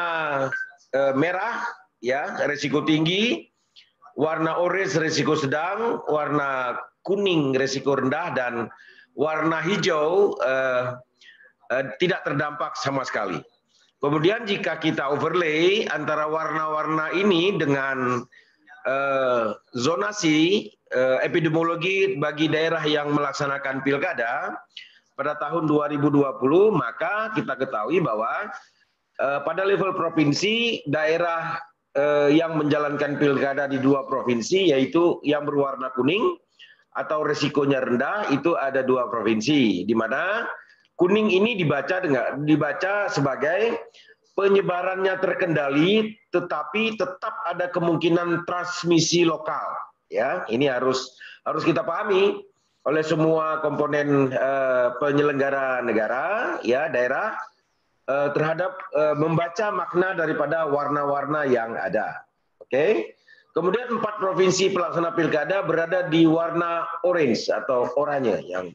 merah ya, risiko tinggi, warna orange risiko sedang, warna kuning risiko rendah, dan warna hijau tidak terdampak sama sekali. Kemudian jika kita overlay antara warna-warna ini dengan zonasi epidemiologi bagi daerah yang melaksanakan pilkada pada tahun 2020, maka kita ketahui bahwa pada level provinsi, daerah yang menjalankan pilkada di 2 provinsi, yaitu yang berwarna kuning atau risikonya rendah, itu ada 2 provinsi, di mana kuning ini dibaca sebagai penyebarannya terkendali, tetapi tetap ada kemungkinan transmisi lokal. Ya, ini harus kita pahami oleh semua komponen penyelenggara negara, ya daerah, terhadap membaca makna daripada warna-warna yang ada. Oke. Kemudian 4 provinsi pelaksana pilkada berada di warna orange atau oranye, yang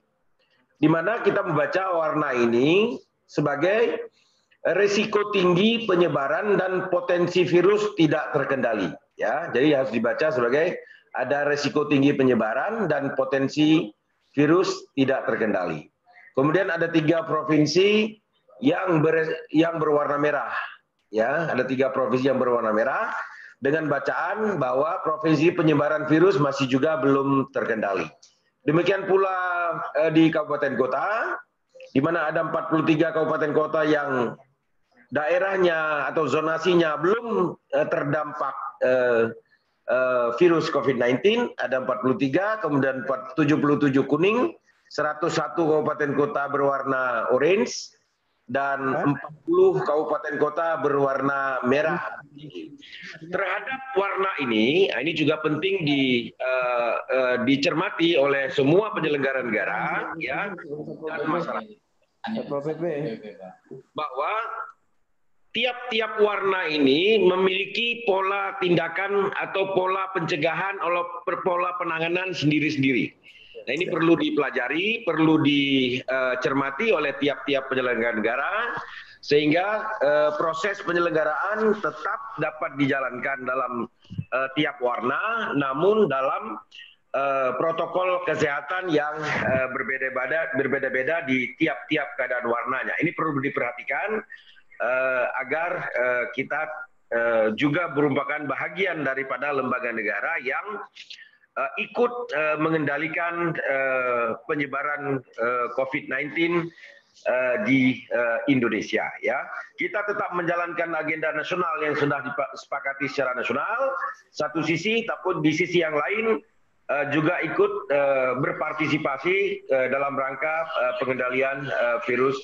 di mana kita membaca warna ini sebagai risiko tinggi penyebaran dan potensi virus tidak terkendali. Ya, jadi harus dibaca sebagai ada risiko tinggi penyebaran dan potensi virus tidak terkendali. Kemudian ada 3 provinsi yang berwarna merah. Ya, ada 3 provinsi yang berwarna merah dengan bacaan bahwa provinsi penyebaran virus masih juga belum terkendali. Demikian pula di kabupaten kota, di mana ada 43 kabupaten kota yang daerahnya atau zonasinya belum terdampak virus COVID-19, ada 43, kemudian 77 kuning, 101 kabupaten kota berwarna orange, dan 40 kabupaten kota berwarna merah. Terhadap warna ini juga penting dicermati oleh semua penyelenggara negara ya, dan masyarakat, bahwa tiap-tiap warna ini memiliki pola tindakan atau pola pencegahan atau pola penanganan sendiri-sendiri. Nah, ini perlu dipelajari, perlu dicermati oleh tiap-tiap penyelenggara negara, sehingga proses penyelenggaraan tetap dapat dijalankan dalam tiap warna, namun dalam protokol kesehatan yang berbeda-beda di tiap-tiap keadaan warnanya. Ini perlu diperhatikan agar kita juga merupakan bahagian daripada lembaga negara yang ikut mengendalikan penyebaran COVID-19 di Indonesia. Ya, kita tetap menjalankan agenda nasional yang sudah disepakati secara nasional. Satu sisi, tapi di sisi yang lain juga ikut berpartisipasi dalam rangka pengendalian virus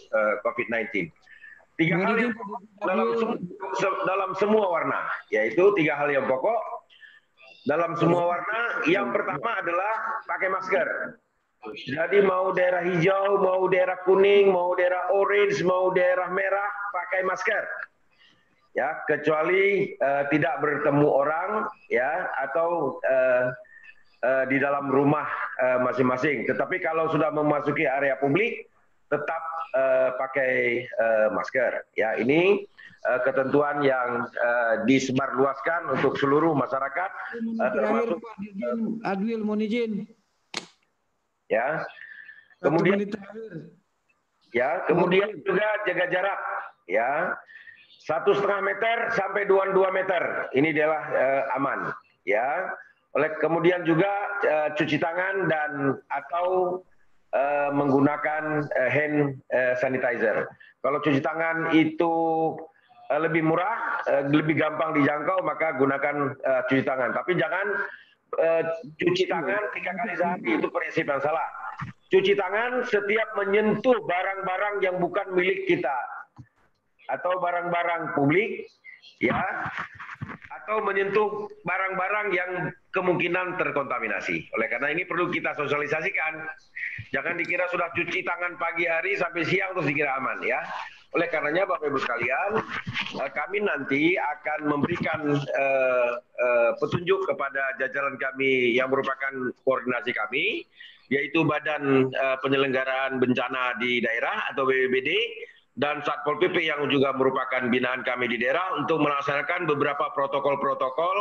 COVID-19. Tiga hal yang dalam semua warna, yaitu 3 hal yang pokok dalam semua warna. Yang pertama adalah pakai masker. Jadi mau daerah hijau, mau daerah kuning, mau daerah orange, mau daerah merah, pakai masker. Ya, kecuali tidak bertemu orang, ya, atau di dalam rumah masing-masing. Tetapi kalau sudah memasuki area publik, tetap pakai masker. Ya, ini ketentuan yang disebarluaskan untuk seluruh masyarakat. Termasuk Adwil, mohon izin. Ya, kemudian juga jaga jarak, ya, 1,5 meter sampai 2 meter. Ini adalah aman, ya. Kemudian juga cuci tangan dan atau menggunakan hand sanitizer. Kalau cuci tangan itu lebih murah, lebih gampang dijangkau, maka gunakan cuci tangan. Tapi jangan cuci tangan 3 kali sehari, itu prinsip yang salah. Cuci tangan setiap menyentuh barang-barang yang bukan milik kita atau barang-barang publik, ya, atau menyentuh barang-barang yang kemungkinan terkontaminasi. Oleh karena ini perlu kita sosialisasikan. Jangan dikira sudah cuci tangan pagi hari sampai siang terus dikira aman, ya. Oleh karenanya Bapak Ibu sekalian, kami nanti akan memberikan petunjuk kepada jajaran kami yang merupakan koordinasi kami, yaitu Badan Penyelenggaraan Bencana di Daerah atau BPBD, dan Satpol PP yang juga merupakan binaan kami di daerah untuk melaksanakan beberapa protokol-protokol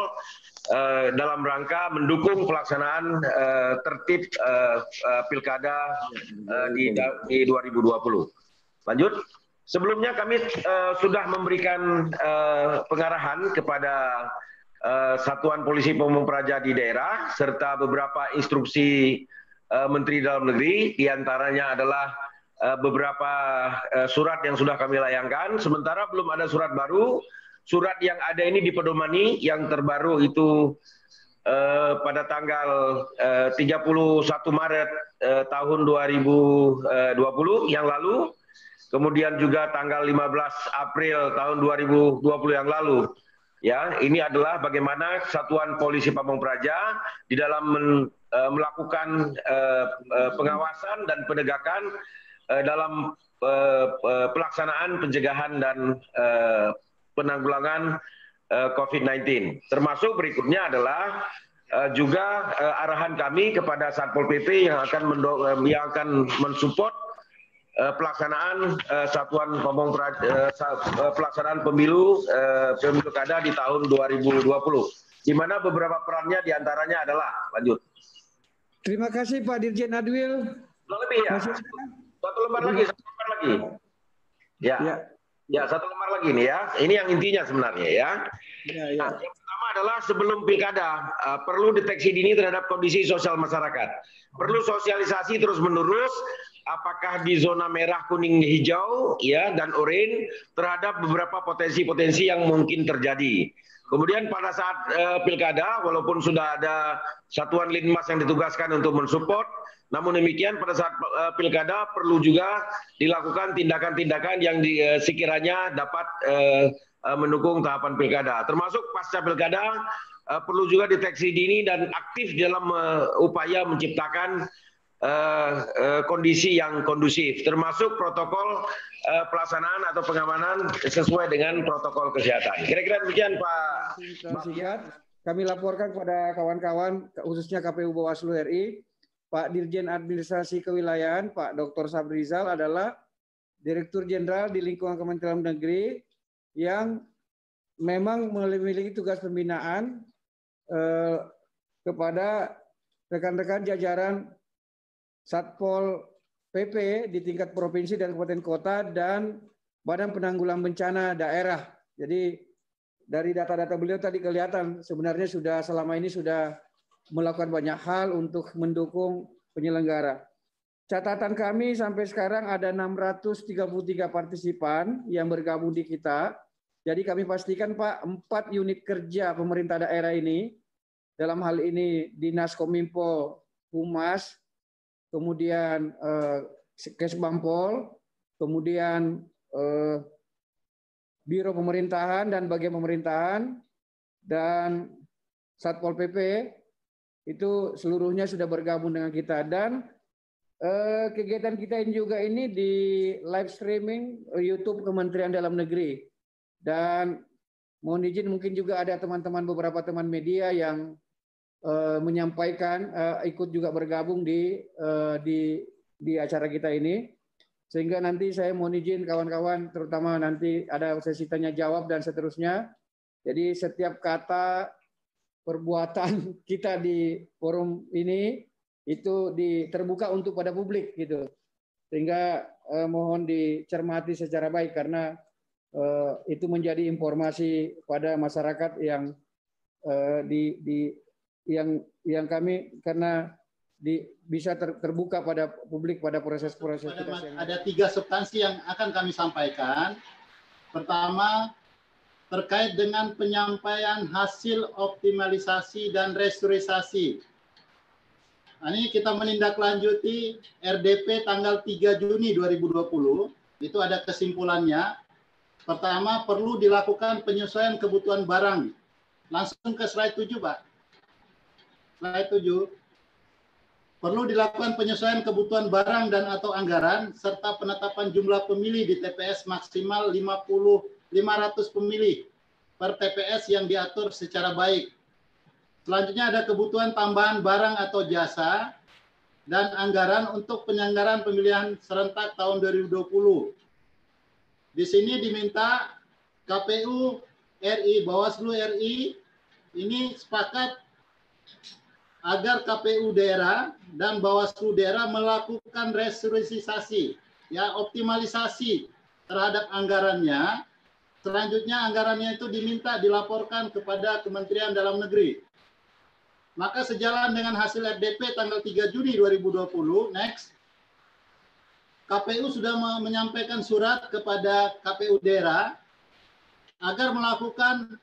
dalam rangka mendukung pelaksanaan tertib Pilkada di 2020. Lanjut. Sebelumnya kami sudah memberikan pengarahan kepada Satuan Polisi Pamung Praja di daerah serta beberapa instruksi Menteri Dalam Negeri, diantaranya adalah beberapa surat yang sudah kami layangkan. Sementara belum ada surat baru. Surat yang ada ini dipedomani, yang terbaru itu pada tanggal 31 Maret tahun 2020 yang lalu. Kemudian juga tanggal 15 April tahun 2020 yang lalu. Ya, ini adalah bagaimana Satuan Polisi Pamung Praja di dalam melakukan pengawasan dan penegakan dalam pelaksanaan pencegahan dan penanggulangan COVID-19. Termasuk berikutnya adalah juga arahan kami kepada Satpol PP yang akan mensupport pelaksanaan Satuan Pamung Praja, pelaksanaan pemilu kada di tahun 2020, di mana beberapa perannya diantaranya adalah lanjut. Terima kasih Pak Dirjen Adwil. Lebih ya. Satu lembar lagi. Ya. Ya, 1 lembar lagi nih ya. Ini yang intinya sebenarnya ya. Nah, yang pertama adalah sebelum pilkada perlu deteksi dini terhadap kondisi sosial masyarakat. Perlu sosialisasi terus-menerus apakah di zona merah, kuning, hijau, ya, dan oranye terhadap beberapa potensi-potensi yang mungkin terjadi. Kemudian pada saat pilkada, walaupun sudah ada satuan linmas yang ditugaskan untuk mensupport, namun demikian pada saat pilkada perlu juga dilakukan tindakan-tindakan yang sekiranya dapat mendukung tahapan pilkada. Termasuk pasca pilkada perlu juga deteksi dini dan aktif dalam upaya menciptakan kondisi yang kondusif, termasuk protokol pelaksanaan atau pengamanan sesuai dengan protokol kesehatan. Kira-kira demikian Pak. Kami laporkan kepada kawan-kawan, khususnya KPU Bawaslu RI, Pak Dirjen Administrasi Kewilayahan, Pak Dr. Sabrizal adalah Direktur Jenderal di lingkungan Kementerian Dalam Negeri yang memang memiliki tugas pembinaan kepada rekan-rekan jajaran Satpol PP di tingkat provinsi dan kabupaten kota dan Badan Penanggulangan Bencana daerah. Jadi dari data-data beliau tadi kelihatan sebenarnya sudah selama ini sudah melakukan banyak hal untuk mendukung penyelenggara. Catatan kami sampai sekarang ada 633 partisipan yang bergabung di kita. Jadi kami pastikan Pak, 4 unit kerja pemerintah daerah ini dalam hal ini Dinas Kominfo, Humas, kemudian Kesbampol, kemudian Biro Pemerintahan dan Bagian Pemerintahan, dan Satpol PP, itu seluruhnya sudah bergabung dengan kita. Dan kegiatan kita ini juga ini di live streaming YouTube Kementerian Dalam Negeri. Dan mohon izin mungkin juga ada teman-teman, beberapa teman media yang menyampaikan ikut juga bergabung di acara kita ini, sehingga nanti saya mohon izin kawan-kawan, terutama nanti ada sesi tanya jawab dan seterusnya. Jadi setiap kata perbuatan kita di forum ini itu terbuka untuk pada publik gitu, sehingga mohon dicermati secara baik karena itu menjadi informasi pada masyarakat yang yang kami karena bisa terbuka pada publik pada proses-proses kita. Ada 3 substansi yang akan kami sampaikan. Pertama, terkait dengan penyampaian hasil optimalisasi dan restrukturisasi. Nah, ini kita menindaklanjuti RDP tanggal 3 Juni 2020. Itu ada kesimpulannya. Pertama, perlu dilakukan penyesuaian kebutuhan barang. Langsung ke slide 7, Pak. Slide 7. Perlu dilakukan penyesuaian kebutuhan barang dan atau anggaran, serta penetapan jumlah pemilih di TPS maksimal 500 pemilih per TPS yang diatur secara baik. Selanjutnya ada kebutuhan tambahan barang atau jasa dan anggaran untuk penyelenggaraan pemilihan serentak tahun 2020. Di sini diminta KPU RI, Bawaslu RI ini sepakat agar KPU daerah dan Bawaslu daerah melakukan restrukturisasi, ya, optimalisasi terhadap anggarannya. Selanjutnya anggarannya itu diminta dilaporkan kepada Kementerian Dalam Negeri. Maka sejalan dengan hasil RDP tanggal 3 Juni 2020, next, KPU sudah menyampaikan surat kepada KPU daerah agar melakukan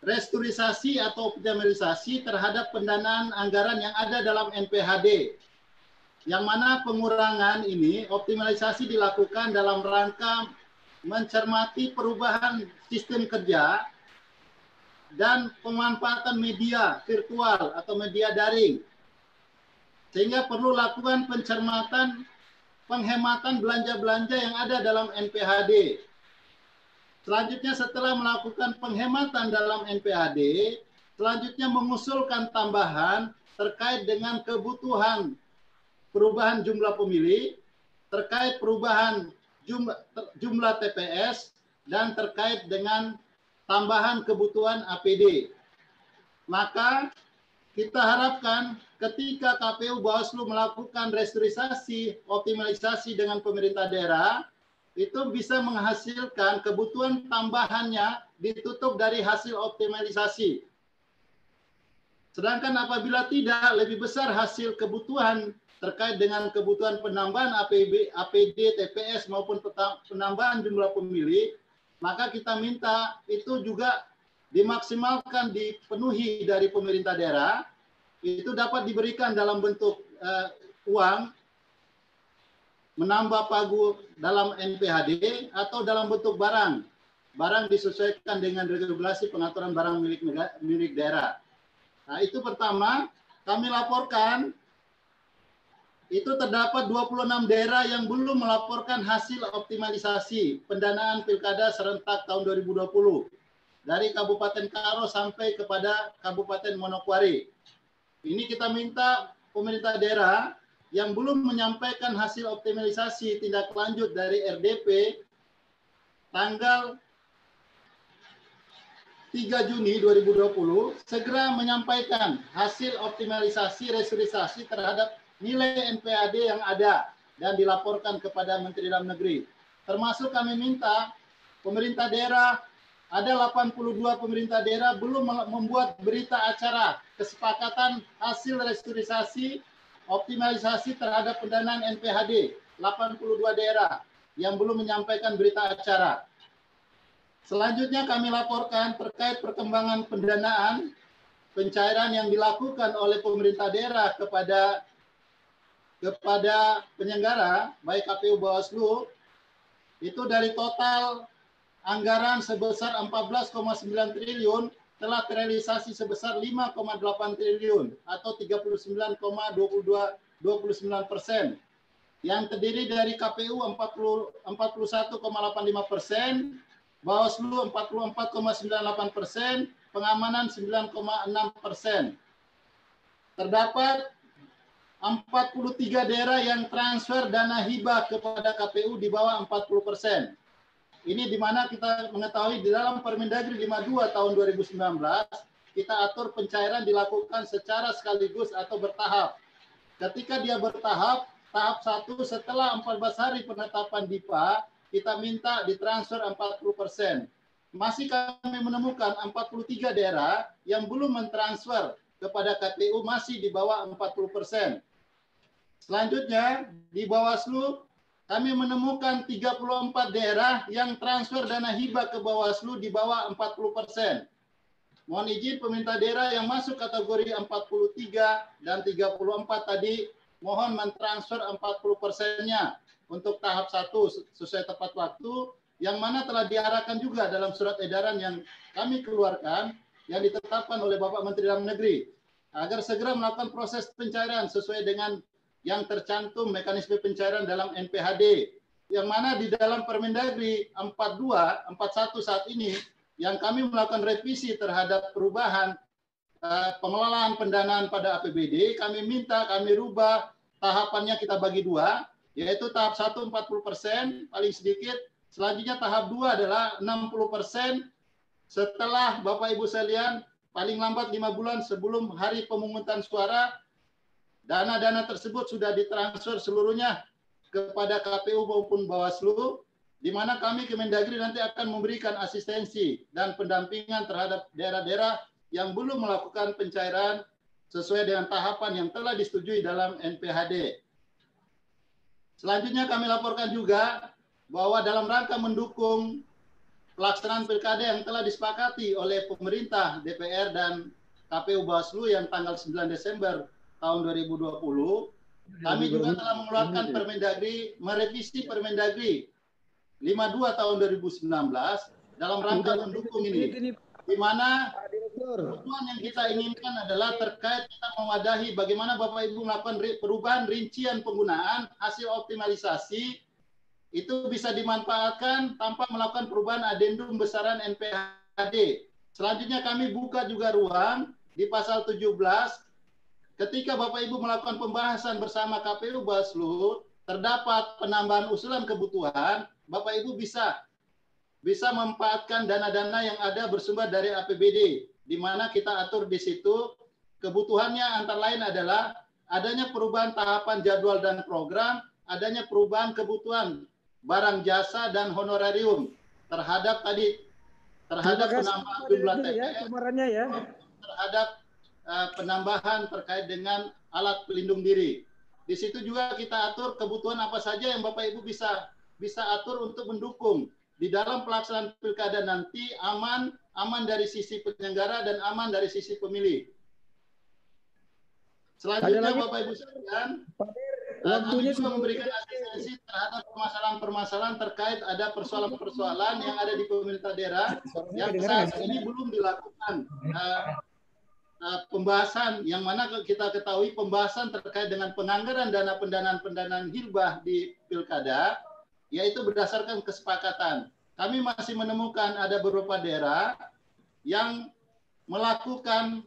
restrukturisasi atau optimalisasi terhadap pendanaan anggaran yang ada dalam NPHD. Yang mana pengurangan ini, optimalisasi dilakukan dalam rangka mencermati perubahan sistem kerja dan pemanfaatan media virtual atau media daring. Sehingga perlu lakukan pencermatan penghematan belanja-belanja yang ada dalam NPHD. Selanjutnya setelah melakukan penghematan dalam NPHD, selanjutnya mengusulkan tambahan terkait dengan kebutuhan perubahan jumlah pemilih, terkait perubahan jumlah TPS, dan terkait dengan tambahan kebutuhan APD. Maka kita harapkan ketika KPU Bawaslu melakukan restrukturisasi, optimalisasi dengan pemerintah daerah, itu bisa menghasilkan kebutuhan tambahannya ditutup dari hasil optimalisasi. Sedangkan apabila tidak, lebih besar hasil kebutuhan terkait dengan kebutuhan penambahan APD, TPS maupun penambahan jumlah pemilih, maka kita minta itu juga dimaksimalkan, dipenuhi dari pemerintah daerah, itu dapat diberikan dalam bentuk uang, menambah pagu dalam NPHD, atau dalam bentuk barang. Barang disesuaikan dengan regulasi pengaturan barang milik daerah. Nah, itu pertama, kami laporkan, itu terdapat 26 daerah yang belum melaporkan hasil optimalisasi pendanaan pilkada serentak tahun 2020 dari Kabupaten Karo sampai kepada Kabupaten Manokwari. Ini kita minta pemerintah daerah yang belum menyampaikan hasil optimalisasi tindak lanjut dari RDP tanggal 3 Juni 2020 segera menyampaikan hasil optimalisasi restrukturisasi terhadap nilai NPHD yang ada dan dilaporkan kepada Menteri Dalam Negeri. Termasuk kami minta pemerintah daerah, ada 82 pemerintah daerah belum membuat berita acara kesepakatan hasil restrukturisasi, optimalisasi terhadap pendanaan NPHD. 82 daerah yang belum menyampaikan berita acara. Selanjutnya kami laporkan terkait perkembangan pendanaan pencairan yang dilakukan oleh pemerintah daerah kepada penyelenggara, baik KPU Bawaslu, itu dari total anggaran sebesar 14,9 triliun telah terrealisasi sebesar 5,8 triliun atau 39,29%. Yang terdiri dari KPU 41,85%, Bawaslu 44,98%, pengamanan 9,6%. Terdapat 43 daerah yang transfer dana hibah kepada KPU di bawah 40%. Ini di mana kita mengetahui di dalam Permendagri 52 tahun 2019, kita atur pencairan dilakukan secara sekaligus atau bertahap. Ketika dia bertahap, tahap 1 setelah 14 hari penetapan DIPA, kita minta ditransfer 40%. Masih kami menemukan 43 daerah yang belum mentransfer kepada KPU masih di bawah 40%. Selanjutnya, di Bawaslu, kami menemukan 34 daerah yang transfer dana hibah ke Bawaslu di bawah 40%. Mohon izin pemerintah daerah yang masuk kategori 43 dan 34 tadi, mohon mentransfer 40%-nya untuk tahap 1 sesuai tepat waktu, yang mana telah diarahkan juga dalam surat edaran yang kami keluarkan, yang ditetapkan oleh Bapak Menteri Dalam Negeri, agar segera melakukan proses pencairan sesuai dengan yang tercantum mekanisme pencairan dalam NPHD, yang mana di dalam Permendagri 41 saat ini, yang kami melakukan revisi terhadap perubahan pengelolaan pendanaan pada APBD, kami rubah tahapannya, kita bagi 2, yaitu tahap 1 40% paling sedikit, selanjutnya tahap 2 adalah 60% setelah Bapak Ibu sekalian paling lambat 5 bulan sebelum hari pemungutan suara, dana-dana tersebut sudah ditransfer seluruhnya kepada KPU maupun Bawaslu, di mana kami Kemendagri nanti akan memberikan asistensi dan pendampingan terhadap daerah-daerah yang belum melakukan pencairan sesuai dengan tahapan yang telah disetujui dalam NPHD. Selanjutnya kami laporkan juga bahwa dalam rangka mendukung pelaksanaan pilkada yang telah disepakati oleh pemerintah, DPR, dan KPU Bawaslu yang tanggal 9 Desember tahun 2020, kami juga telah mengeluarkan Permendagri, merevisi Permendagri 52 tahun 2019 dalam rangka mendukung ini, di mana tujuan yang kita inginkan adalah terkait kita mewadahi bagaimana Bapak Ibu melakukan perubahan rincian penggunaan hasil optimalisasi itu bisa dimanfaatkan tanpa melakukan perubahan adendum besaran NPHD. Selanjutnya kami buka juga ruang di pasal 17, ketika Bapak Ibu melakukan pembahasan bersama KPU Bawaslu, terdapat penambahan usulan kebutuhan, Bapak Ibu bisa memanfaatkan dana-dana yang ada bersumber dari APBD, di mana kita atur di situ kebutuhannya antara lain adalah adanya perubahan tahapan jadwal dan program, adanya perubahan kebutuhan barang jasa dan honorarium terhadap penambahan jumlah TPS, terhadap penambahan terkait dengan alat pelindung diri. Di situ juga kita atur kebutuhan apa saja yang Bapak Ibu bisa atur untuk mendukung di dalam pelaksanaan pilkada nanti aman dari sisi penyelenggara dan aman dari sisi pemilih. Selanjutnya Bapak Ibu sekalian, kami juga memberikan asistensi terhadap permasalahan-permasalahan terkait ada persoalan-persoalan yang ada di pemerintah daerah yang saat ini belum dilakukan pembahasan, yang mana kita ketahui pembahasan terkait dengan penganggaran dana pendanaan hibah di pilkada, yaitu berdasarkan kesepakatan. Kami masih menemukan ada beberapa daerah yang melakukan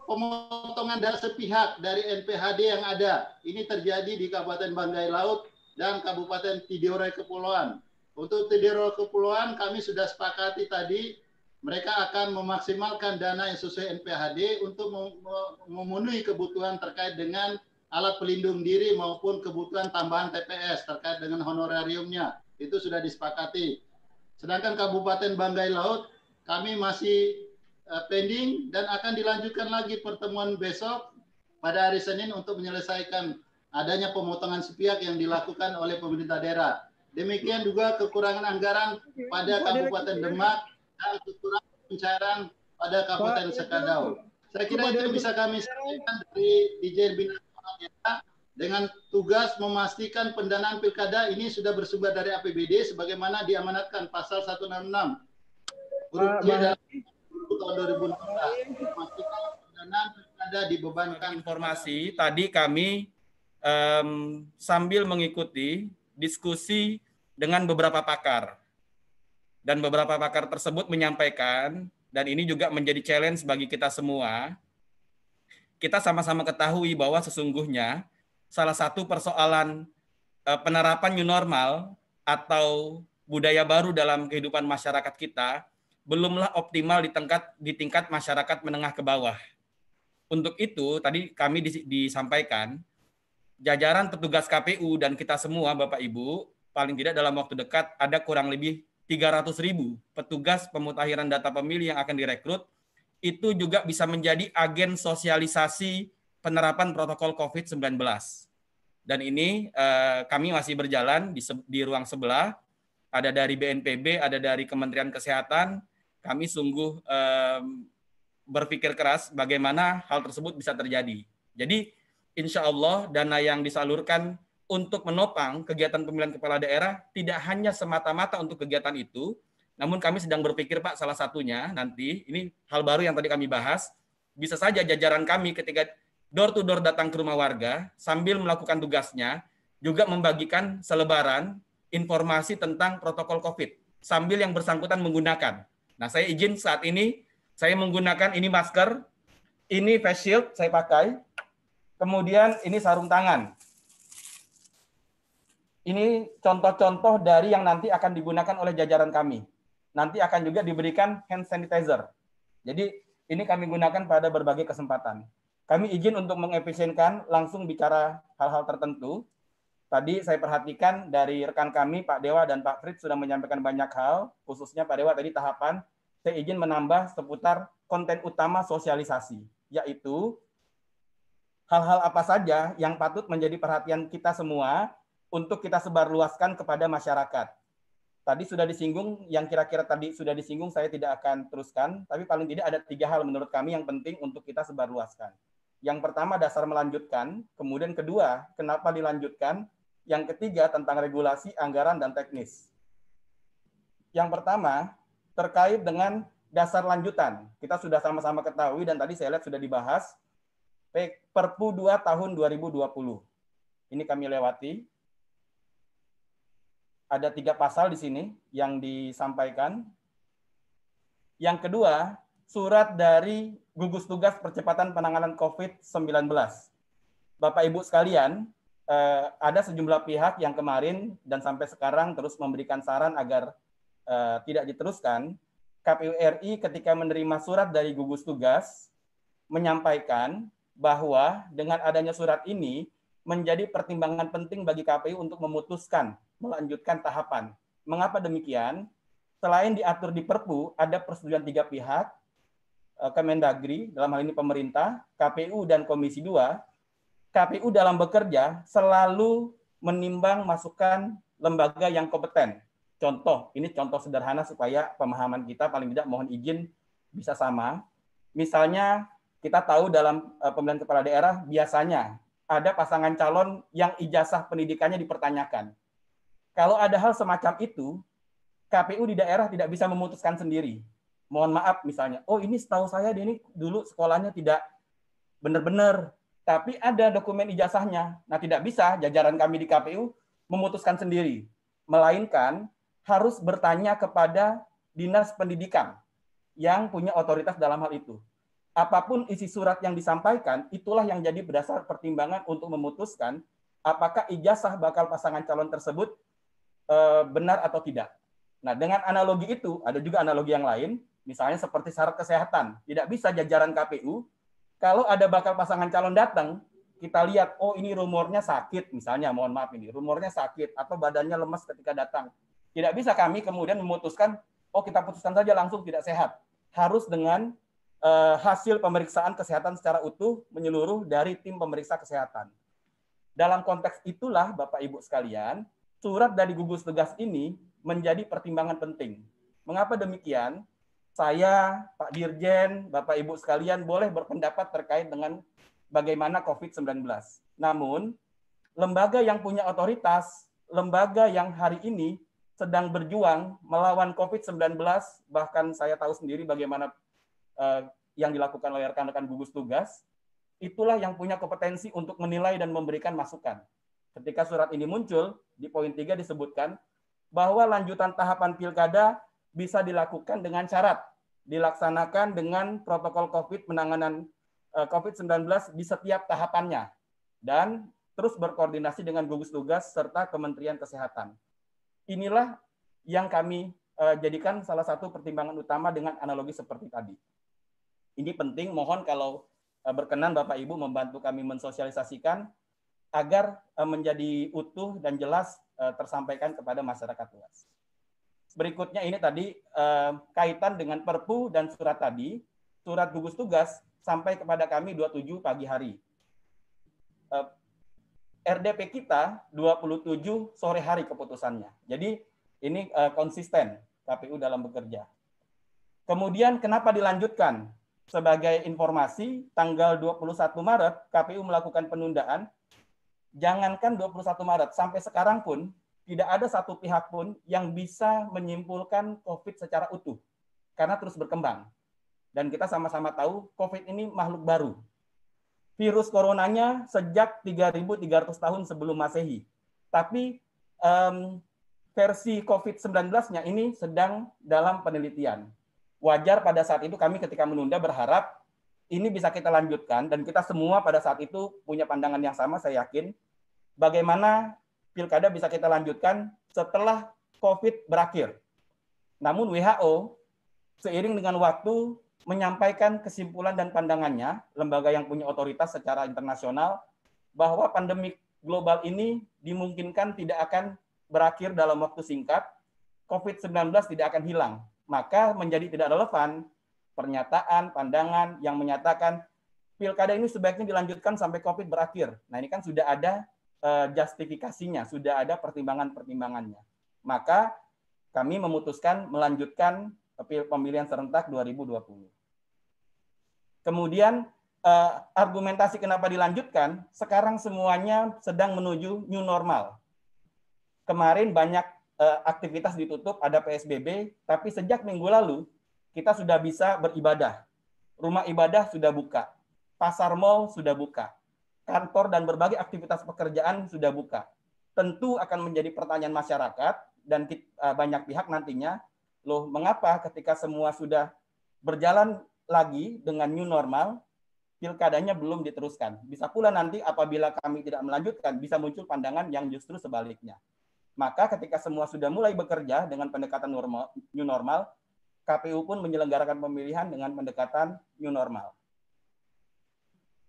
pemotongan dana sepihak dari NPHD yang ada. Ini terjadi di Kabupaten Banggai Laut dan Kabupaten Tidore Kepulauan. Untuk Tidore Kepulauan kami sudah sepakati tadi, mereka akan memaksimalkan dana yang sesuai NPHD untuk memenuhi kebutuhan terkait dengan alat pelindung diri maupun kebutuhan tambahan TPS terkait dengan honorariumnya. Itu sudah disepakati. Sedangkan Kabupaten Banggai Laut kami masih pending dan akan dilanjutkan lagi pertemuan besok pada hari Senin untuk menyelesaikan adanya pemotongan sepihak yang dilakukan oleh pemerintah daerah. Demikian juga kekurangan anggaran pada Kabupaten Demak dan kekurangan pencairan pada Kabupaten Sekadau. Saya kira itu yang bisa kami sampaikan dari Dirjen Bina Keuangan dengan tugas memastikan pendanaan pilkada ini sudah bersumber dari APBD sebagaimana diamanatkan pasal 166 huruf C dalam tahun 2016. Memastikan pendanaan pilkada dibebankan. Informasi tadi kami sambil mengikuti diskusi dengan beberapa pakar. Dan beberapa pakar tersebut menyampaikan, dan ini juga menjadi challenge bagi kita semua, kita sama-sama ketahui bahwa sesungguhnya salah satu persoalan penerapan new normal atau budaya baru dalam kehidupan masyarakat kita belumlah optimal di tingkat masyarakat menengah ke bawah. Untuk itu, tadi kami disampaikan, jajaran petugas KPU dan kita semua, Bapak Ibu, paling tidak dalam waktu dekat ada kurang lebih 300.000 petugas pemutahiran data pemilih yang akan direkrut, itu juga bisa menjadi agen sosialisasi penerapan protokol COVID-19. Dan ini kami masih berjalan di ruang sebelah, ada dari BNPB, ada dari Kementerian Kesehatan. Kami sungguh berpikir keras bagaimana hal tersebut bisa terjadi. Jadi insya Allah dana yang disalurkan untuk menopang kegiatan pemilihan kepala daerah tidak hanya semata-mata untuk kegiatan itu, namun kami sedang berpikir Pak, salah satunya nanti, ini hal baru yang tadi kami bahas, bisa saja jajaran kami ketika door to door datang ke rumah warga sambil melakukan tugasnya, juga membagikan selebaran informasi tentang protokol COVID sambil yang bersangkutan menggunakan. Nah, saya izin saat ini saya menggunakan ini masker, ini face shield saya pakai, kemudian ini sarung tangan. Ini contoh-contoh dari yang nanti akan digunakan oleh jajaran kami. Nanti akan juga diberikan hand sanitizer. Jadi ini kami gunakan pada berbagai kesempatan. Kami izin untuk mengefisienkan langsung bicara hal-hal tertentu. Tadi saya perhatikan dari rekan kami, Pak Dewa dan Pak Fritz sudah menyampaikan banyak hal, khususnya Pak Dewa tadi tahapan, saya izin menambah seputar konten utama sosialisasi, yaitu hal-hal apa saja yang patut menjadi perhatian kita semua untuk kita sebarluaskan kepada masyarakat. Tadi sudah disinggung, yang kira-kira tadi sudah disinggung saya tidak akan teruskan, tapi paling tidak ada 3 hal menurut kami yang penting untuk kita sebarluaskan. Yang pertama dasar melanjutkan, kemudian kedua kenapa dilanjutkan, yang ketiga tentang regulasi, anggaran, dan teknis. Yang pertama terkait dengan dasar lanjutan. Kita sudah sama-sama ketahui dan tadi saya lihat sudah dibahas, Perpu 2 tahun 2020. Ini kami lewati. Ada 3 pasal di sini yang disampaikan. Yang kedua, surat dari gugus tugas percepatan penanganan COVID-19. Bapak Ibu sekalian, ada sejumlah pihak yang kemarin dan sampai sekarang terus memberikan saran agar tidak diteruskan. KPU RI ketika menerima surat dari gugus tugas menyampaikan bahwa dengan adanya surat ini menjadi pertimbangan penting bagi KPU untuk memutuskan melanjutkan tahapan. Mengapa demikian? Selain diatur di Perpu, ada persetujuan 3 pihak, Kemendagri, dalam hal ini pemerintah, KPU, dan Komisi 2. KPU dalam bekerja selalu menimbang masukan lembaga yang kompeten. Contoh, ini contoh sederhana supaya pemahaman kita paling tidak mohon izin bisa sama. Misalnya, kita tahu dalam pemilihan kepala daerah biasanya ada pasangan calon yang ijazah pendidikannya dipertanyakan. Kalau ada hal semacam itu, KPU di daerah tidak bisa memutuskan sendiri. Mohon maaf misalnya, oh ini setahu saya dia ini dulu sekolahnya tidak benar-benar, tapi ada dokumen ijazahnya. Nah tidak bisa jajaran kami di KPU memutuskan sendiri, melainkan harus bertanya kepada Dinas Pendidikan yang punya otoritas dalam hal itu. Apapun isi surat yang disampaikan, itulah yang jadi berdasar pertimbangan untuk memutuskan apakah ijazah bakal pasangan calon tersebut benar atau tidak. Nah, dengan analogi itu, ada juga analogi yang lain, misalnya seperti syarat kesehatan. Tidak bisa jajaran KPU, kalau ada bakal pasangan calon datang, kita lihat, oh ini rumornya sakit, misalnya, mohon maaf ini, rumornya sakit, atau badannya lemas ketika datang. Tidak bisa kami kemudian memutuskan, oh kita putuskan saja langsung tidak sehat. Harus dengan hasil pemeriksaan kesehatan secara utuh menyeluruh dari tim pemeriksa kesehatan. Dalam konteks itulah, Bapak Ibu sekalian, surat dari gugus tugas ini menjadi pertimbangan penting. Mengapa demikian? saya, Pak Dirjen, Bapak Ibu sekalian boleh berpendapat terkait dengan bagaimana COVID-19. Namun, lembaga yang punya otoritas, lembaga yang hari ini sedang berjuang melawan COVID-19, bahkan saya tahu sendiri bagaimana yang dilakukan oleh rekan-rekan gugus tugas, itulah yang punya kompetensi untuk menilai dan memberikan masukan. Ketika surat ini muncul, di poin 3 disebutkan bahwa lanjutan tahapan pilkada bisa dilakukan dengan syarat dilaksanakan dengan protokol COVID penanganan COVID-19 di setiap tahapannya dan terus berkoordinasi dengan gugus tugas serta Kementerian Kesehatan. Inilah yang kami jadikan salah satu pertimbangan utama dengan analogi seperti tadi. Ini penting, mohon kalau berkenan Bapak Ibu membantu kami mensosialisasikan agar menjadi utuh dan jelas tersampaikan kepada masyarakat luas. Berikutnya ini tadi kaitan dengan Perpu dan surat tadi, surat gugus tugas sampai kepada kami 27 pagi hari. RDP kita 27 sore hari keputusannya. Jadi ini konsisten KPU dalam bekerja. Kemudian kenapa dilanjutkan? Sebagai informasi, tanggal 21 Maret KPU melakukan penundaan. Jangankan 21 Maret, sampai sekarang pun tidak ada satu pihak pun yang bisa menyimpulkan COVID secara utuh, karena terus berkembang. Dan kita sama-sama tahu COVID ini makhluk baru. Virus coronanya sejak 3.300 tahun sebelum Masehi. Tapi versi COVID-19-nya ini sedang dalam penelitian. Wajar pada saat itu kami ketika menunda berharap ini bisa kita lanjutkan, dan kita semua pada saat itu punya pandangan yang sama, saya yakin, bagaimana pilkada bisa kita lanjutkan setelah COVID berakhir. Namun WHO seiring dengan waktu menyampaikan kesimpulan dan pandangannya, lembaga yang punya otoritas secara internasional, bahwa pandemi global ini dimungkinkan tidak akan berakhir dalam waktu singkat, COVID-19 tidak akan hilang. Maka menjadi tidak relevan pernyataan, pandangan yang menyatakan pilkada ini sebaiknya dilanjutkan sampai COVID berakhir. Nah ini kan sudah ada justifikasinya, sudah ada pertimbangan-pertimbangannya. Maka kami memutuskan melanjutkan pemilihan serentak 2020. Kemudian argumentasi kenapa dilanjutkan, sekarang semuanya sedang menuju new normal. Kemarin banyak aktivitas ditutup, ada PSBB, tapi sejak minggu lalu kita sudah bisa beribadah. Rumah ibadah sudah buka, pasar mal sudah buka, kantor dan berbagai aktivitas pekerjaan sudah buka. Tentu akan menjadi pertanyaan masyarakat dan banyak pihak nantinya, loh mengapa ketika semua sudah berjalan lagi dengan new normal, pilkadanya belum diteruskan. Bisa pula nanti apabila kami tidak melanjutkan, bisa muncul pandangan yang justru sebaliknya. Maka ketika semua sudah mulai bekerja dengan pendekatan new normal, KPU pun menyelenggarakan pemilihan dengan pendekatan new normal.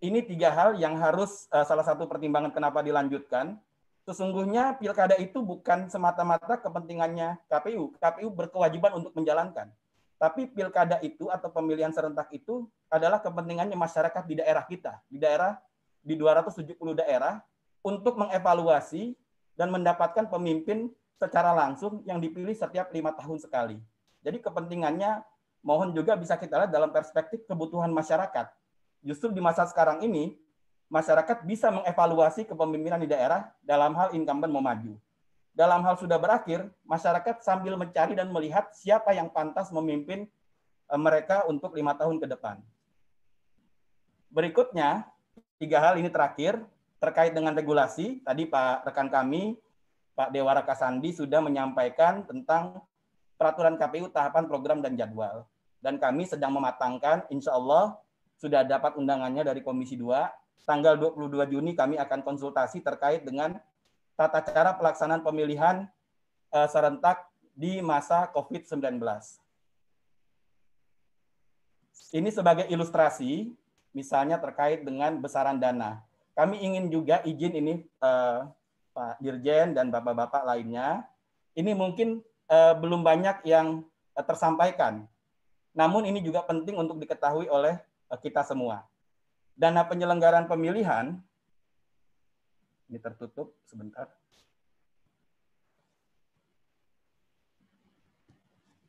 Ini 3 hal yang harus salah satu pertimbangan kenapa dilanjutkan. Sesungguhnya pilkada itu bukan semata-mata kepentingannya KPU. KPU berkewajiban untuk menjalankan. Tapi pilkada itu atau pemilihan serentak itu adalah kepentingannya masyarakat di daerah kita. Di 270 daerah untuk mengevaluasi dan mendapatkan pemimpin secara langsung yang dipilih setiap 5 tahun sekali. Jadi kepentingannya mohon juga bisa kita lihat dalam perspektif kebutuhan masyarakat. Justru di masa sekarang ini, masyarakat bisa mengevaluasi kepemimpinan di daerah dalam hal incumbent mau maju. Dalam hal sudah berakhir, masyarakat sambil mencari dan melihat siapa yang pantas memimpin mereka untuk 5 tahun ke depan. Berikutnya, 3 hal ini terakhir, terkait dengan regulasi. Tadi Pak rekan kami, Pak Dewa Rakasandi sudah menyampaikan tentang peraturan KPU tahapan program dan jadwal. Dan kami sedang mematangkan, insya Allah, sudah dapat undangannya dari Komisi 2. Tanggal 22 Juni kami akan konsultasi terkait dengan tata cara pelaksanaan pemilihan serentak di masa COVID-19. Ini sebagai ilustrasi, misalnya terkait dengan besaran dana. Kami ingin juga izin ini Pak Dirjen dan Bapak-Bapak lainnya, ini mungkin belum banyak yang tersampaikan. Namun ini juga penting untuk diketahui oleh kita semua. Dana penyelenggaraan pemilihan, ini tertutup sebentar.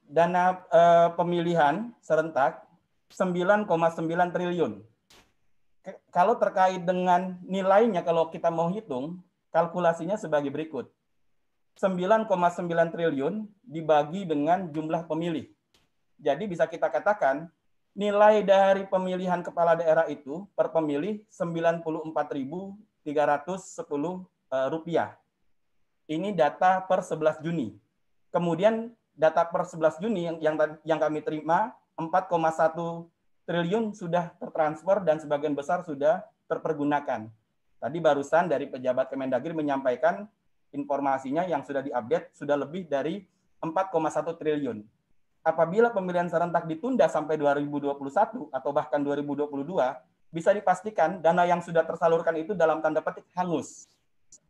dana pemilihan serentak 9,9 triliun. Kalau terkait dengan nilainya, kalau kita mau hitung, kalkulasinya sebagai berikut. 9,9 triliun dibagi dengan jumlah pemilih. Jadi bisa kita katakan, nilai dari pemilihan kepala daerah itu per pemilih Rp94.310. Ini data per 11 Juni. Kemudian data per 11 Juni yang kami terima, 4,1 triliun sudah tertransfer dan sebagian besar sudah terpergunakan. Tadi barusan dari pejabat Kemendagri menyampaikan informasinya yang sudah diupdate sudah lebih dari 4,1 triliun. Apabila pemilihan serentak ditunda sampai 2021 atau bahkan 2022, bisa dipastikan dana yang sudah tersalurkan itu dalam tanda petik hangus.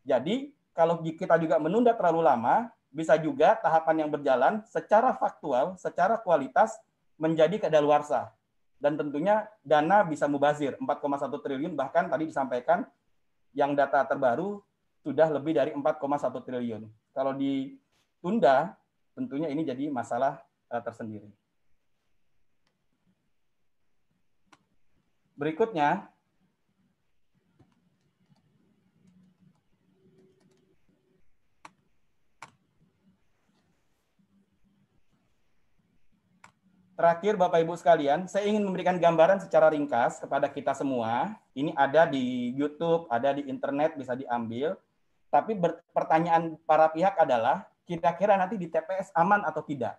Jadi, kalau kita juga menunda terlalu lama, bisa juga tahapan yang berjalan secara faktual, secara kualitas menjadi kadaluarsa. Dan tentunya dana bisa mubazir, 4,1 triliun, bahkan tadi disampaikan yang data terbaru sudah lebih dari 4,1 triliun. Kalau ditunda, tentunya ini jadi masalah tersendiri. Berikutnya, terakhir, Bapak Ibu sekalian, saya ingin memberikan gambaran secara ringkas kepada kita semua. Ini ada di YouTube, ada di internet, bisa diambil. Tapi pertanyaan para pihak adalah, kira-kira nanti di TPS aman atau tidak?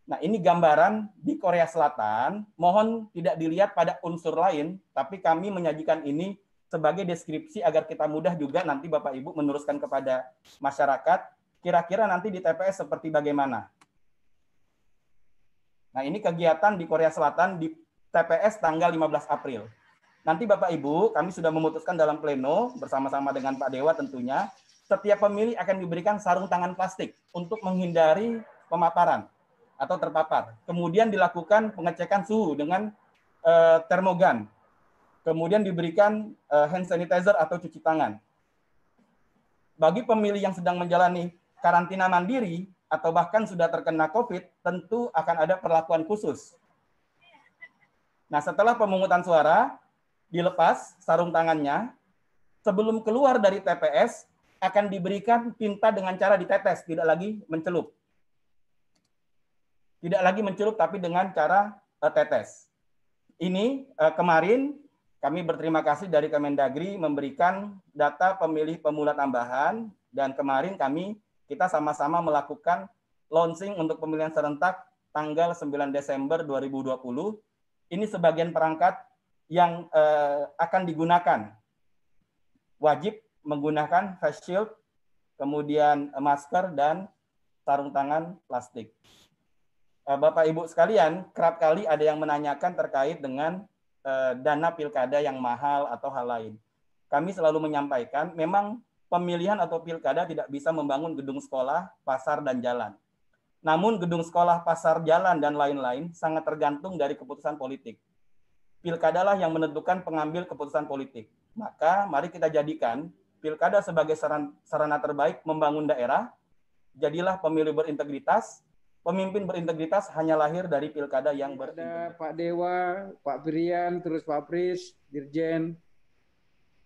Nah, ini gambaran di Korea Selatan. Mohon tidak dilihat pada unsur lain, tapi kami menyajikan ini sebagai deskripsi agar kita mudah juga nanti Bapak Ibu meneruskan kepada masyarakat, kira-kira nanti di TPS seperti bagaimana? Nah, ini kegiatan di Korea Selatan di TPS tanggal 15 April. Nanti Bapak Ibu, kami sudah memutuskan dalam pleno bersama-sama dengan Pak Dewa tentunya, setiap pemilih akan diberikan sarung tangan plastik untuk menghindari pemaparan atau terpapar. Kemudian dilakukan pengecekan suhu dengan termogan. Kemudian diberikan hand sanitizer atau cuci tangan. Bagi pemilih yang sedang menjalani karantina mandiri, atau bahkan sudah terkena COVID, tentu akan ada perlakuan khusus. Nah, setelah pemungutan suara, dilepas sarung tangannya, sebelum keluar dari TPS, akan diberikan tinta dengan cara ditetes, tidak lagi mencelup. Tidak lagi mencelup, tapi dengan cara tetes. Ini kemarin kami berterima kasih dari Kemendagri memberikan data pemilih pemula tambahan, dan kemarin kita sama-sama melakukan launching untuk pemilihan serentak tanggal 9 Desember 2020. Ini sebagian perangkat yang akan digunakan. Wajib menggunakan face shield, kemudian masker, dan sarung tangan plastik. Bapak Ibu sekalian, kerap kali ada yang menanyakan terkait dengan dana pilkada yang mahal atau hal lain. Kami selalu menyampaikan, memang pemilihan atau pilkada tidak bisa membangun gedung sekolah, pasar, dan jalan. Namun gedung sekolah, pasar, jalan, dan lain-lain sangat tergantung dari keputusan politik. Pilkadalah yang menentukan pengambil keputusan politik. Maka mari kita jadikan pilkada sebagai sarana terbaik membangun daerah. Jadilah pemilu berintegritas. Pemimpin berintegritas hanya lahir dari pilkada yang berintegritas. Ada Pak Dewa, Pak Pirian, terus Pak Pris, Dirjen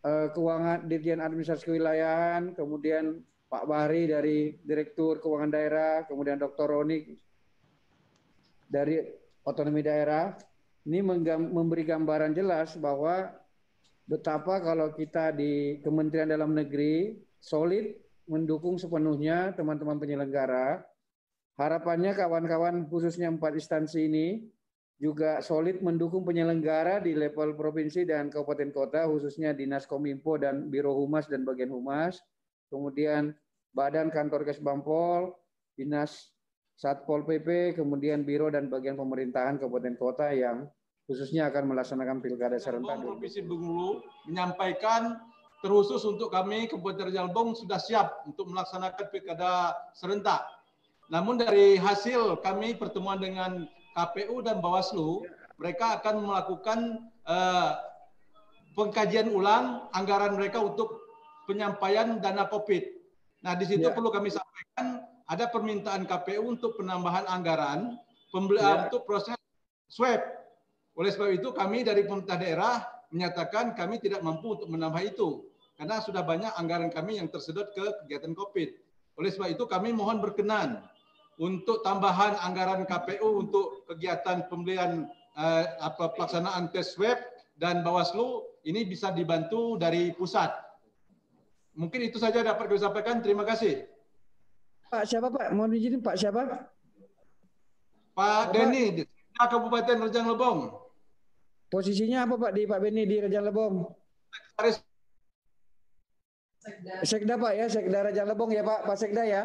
Keuangan, Dirjen Administrasi Kewilayahan, kemudian Pak Bahri dari Direktur Keuangan Daerah, kemudian Dr. Roni dari Otonomi Daerah. Ini memberi gambaran jelas bahwa betapa kalau kita di Kementerian Dalam Negeri solid mendukung sepenuhnya teman-teman penyelenggara. Harapannya kawan-kawan khususnya 4 instansi ini juga solid mendukung penyelenggara di level provinsi dan kabupaten kota, khususnya Dinas Kominfo dan Biro Humas dan Bagian Humas, kemudian Badan Kantor Kesbampol, Dinas Satpol PP, kemudian Biro dan Bagian Pemerintahan kabupaten kota yang khususnya akan melaksanakan pilkada serentak. Provinsi Bengkulu menyampaikan terkhusus untuk kami Kabupaten Jalbong sudah siap untuk melaksanakan pilkada serentak. Namun dari hasil kami pertemuan dengan KPU dan Bawaslu, mereka akan melakukan pengkajian ulang anggaran mereka untuk penyampaian dana COVID. Nah, di situ perlu kami sampaikan ada permintaan KPU untuk penambahan anggaran pembelian untuk proses swab. Oleh sebab itu kami dari pemerintah daerah menyatakan kami tidak mampu untuk menambah itu karena sudah banyak anggaran kami yang tersedot ke kegiatan COVID. Oleh sebab itu kami mohon berkenan untuk tambahan anggaran KPU untuk kegiatan pembelian pelaksanaan tes swab dan Bawaslu ini bisa dibantu dari pusat. Mungkin itu saja dapat kami sampaikan. Terima kasih. Pak siapa Pak? Mohon izin Pak siapa? Pak Denny, Kabupaten Rejang Lebong. Posisinya apa Pak di Pak Beni di Rejang Lebong? Sekda Pak ya, Sekda Rejang Lebong ya Pak, Pak Sekda ya.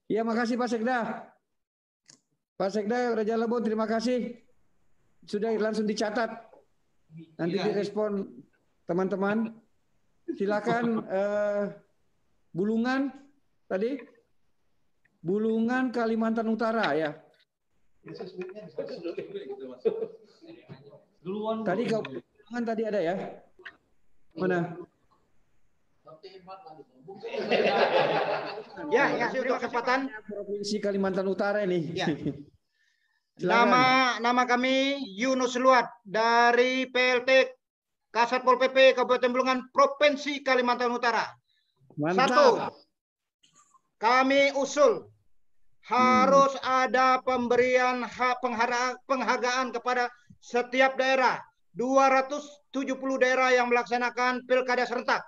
Ya makasih Pak Sekda. Pak Sekda Rejang Lebong terima kasih. Sudah langsung dicatat. Nanti direspon teman-teman. Silakan Bulungan tadi. Bulungan Kalimantan Utara ya. Tadi Bulungan tadi ada ya. Mana? Ya, terima kesempatan. Provinsi Kalimantan Utara ini. Ya. Nama kami Yunus Luat dari PLT Kasatpol PP Kabupaten Bulungan Provinsi Kalimantan Utara. Mantap. 1. Kami usul harus ada pemberian penghargaan kepada setiap daerah. 270 daerah yang melaksanakan pilkada serentak.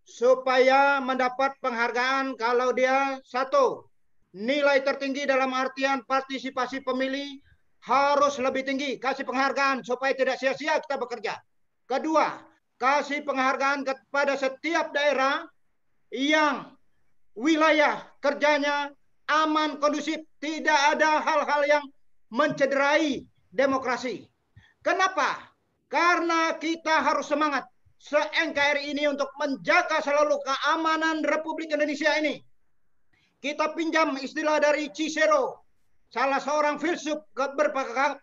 Supaya mendapat penghargaan kalau dia 1. Nilai tertinggi dalam artian partisipasi pemilih harus lebih tinggi. Kasih penghargaan supaya tidak sia-sia kita bekerja. 2. Kasih penghargaan kepada setiap daerah yang wilayah kerjanya aman, kondusif. Tidak ada hal-hal yang mencederai demokrasi. Kenapa? Karena kita harus semangat se-NKRI ini untuk menjaga selalu keamanan Republik Indonesia ini. Kita pinjam istilah dari Cicero, salah seorang filsuf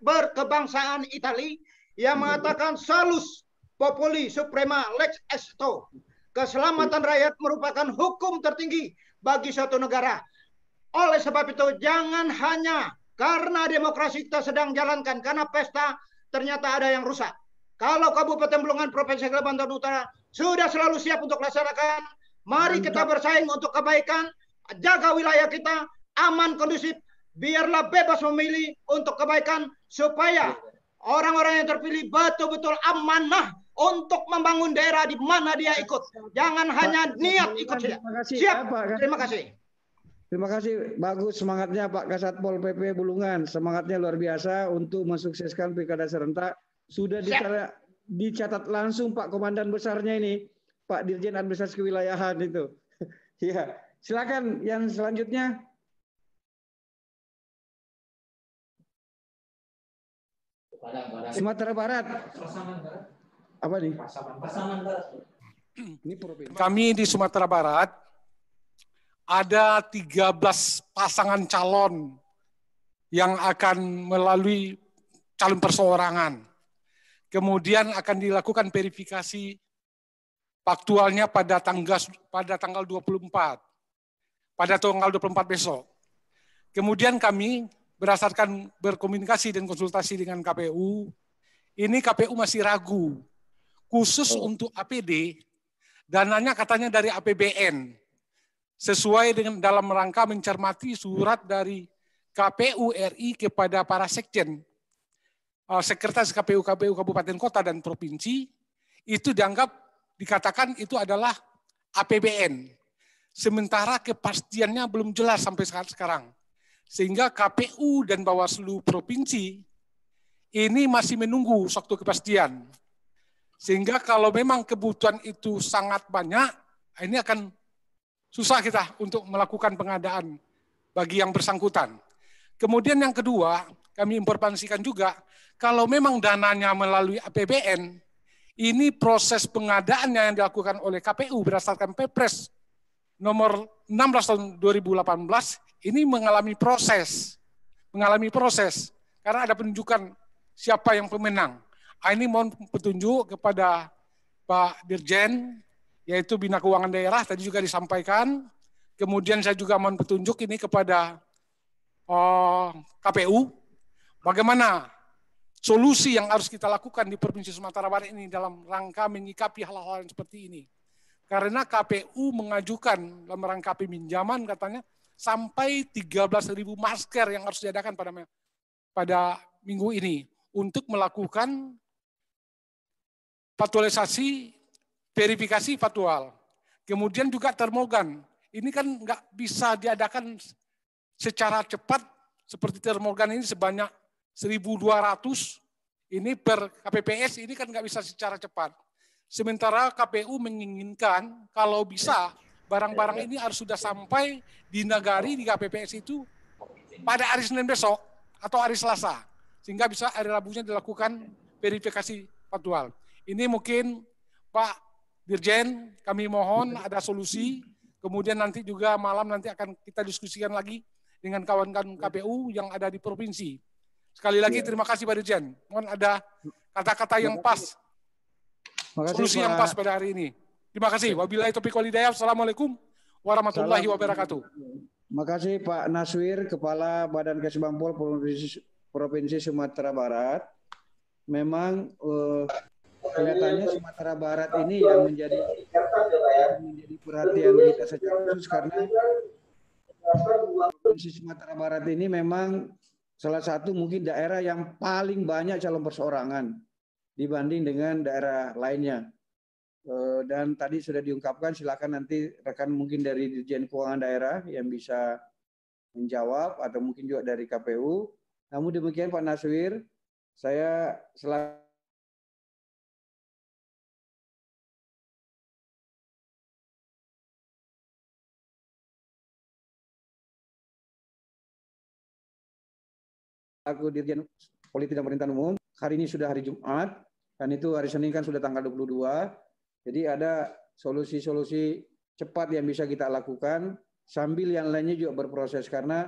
berkebangsaan Italia yang mengatakan salus populi suprema lex esto. Keselamatan rakyat merupakan hukum tertinggi bagi suatu negara. Oleh sebab itu jangan hanya karena demokrasi kita sedang jalankan, karena pesta ternyata ada yang rusak. Kalau Kabupaten Bulungan Provinsi Kalimantan Utara sudah selalu siap untuk laksanakan, mari kita bersaing untuk kebaikan, jaga wilayah kita aman, kondusif, biarlah bebas memilih untuk kebaikan supaya orang-orang yang terpilih betul-betul amanah untuk membangun daerah di mana dia ikut. Jangan hanya niat ikut saja. Siap. Terima kasih. Terima kasih, bagus semangatnya Pak Kasatpol PP Bulungan. Semangatnya luar biasa untuk mensukseskan pilkada serentak. Sudah dicatat langsung Pak Komandan Besarnya ini, Pak Dirjen Administrasi Kewilayahan itu. Ya, silakan yang selanjutnya. Sumatera Barat. Apa nih? Ini provinsi. Kami di Sumatera Barat ada 13 pasangan calon yang akan melalui calon perseorangan. Kemudian akan dilakukan verifikasi faktualnya pada tanggal 24. Pada tanggal 24 besok. Kemudian kami berdasarkan berkomunikasi dan konsultasi dengan KPU, ini KPU masih ragu. Khusus untuk APD, dananya katanya dari APBN. Sesuai dengan dalam rangka mencermati surat dari KPU RI kepada para sekjen, sekretaris KPU Kabupaten Kota dan Provinsi, itu dikatakan itu adalah APBN. Sementara kepastiannya belum jelas sampai sekarang. Sehingga KPU dan Bawaslu Provinsi ini masih menunggu suatu kepastian. Sehingga kalau memang kebutuhan itu sangat banyak, ini akan susah kita untuk melakukan pengadaan bagi yang bersangkutan. Kemudian yang kedua, kami informasikan juga, kalau memang dananya melalui APBN, ini proses pengadaannya yang dilakukan oleh KPU berdasarkan Perpres nomor 16 tahun 2018, ini mengalami proses. Karena ada penunjukan siapa yang pemenang. Ini mohon petunjuk kepada Pak Dirjen, yaitu Bina Keuangan Daerah, tadi juga disampaikan, Kemudian saya juga mohon petunjuk ini kepada KPU, bagaimana solusi yang harus kita lakukan di Provinsi Sumatera Barat ini dalam rangka menyikapi hal-hal yang seperti ini. Karena KPU mengajukan dalam rangka peminjaman katanya sampai 13.000 masker yang harus diadakan pada minggu ini untuk melakukan faktualisasi, verifikasi faktual. Kemudian juga termogan. Ini kan nggak bisa diadakan secara cepat seperti termogan ini sebanyak 1.200 ini per KPPS, ini kan nggak bisa secara cepat. Sementara KPU menginginkan kalau bisa barang-barang ini harus sudah sampai di Nagari di KPPS itu pada hari Senin besok atau hari Selasa, sehingga bisa hari Rabunya dilakukan verifikasi faktual. Ini mungkin Pak Dirjen, kami mohon ada solusi, kemudian nanti juga malam nanti akan kita diskusikan lagi dengan kawan-kawan KPU yang ada di provinsi. Sekali lagi terima kasih Pak Dirjen. Mohon ada kata-kata yang pas, solusi yang pas pada hari ini. Terima kasih. Wabillahi taufiq wal hidayah. Assalamualaikum warahmatullahi wabarakatuh. Terima kasih Pak Naswir, Kepala Badan Kesbangpol Provinsi Sumatera Barat. Memang kelihatannya Sumatera Barat ini yang menjadi perhatian kita secara khusus karena Provinsi Sumatera Barat ini memang salah satu mungkin daerah yang paling banyak calon perseorangan dibanding dengan daerah lainnya. Dan tadi sudah diungkapkan, silakan nanti rekan mungkin dari Dirjen Keuangan Daerah yang bisa menjawab atau mungkin juga dari KPU. Namun demikian Pak Naswir, saya selaku Dirjen Politik dan Pemerintahan Umum, hari ini sudah hari Jumat, dan itu hari Senin kan sudah tanggal 22, jadi ada solusi-solusi cepat yang bisa kita lakukan, sambil yang lainnya juga berproses, karena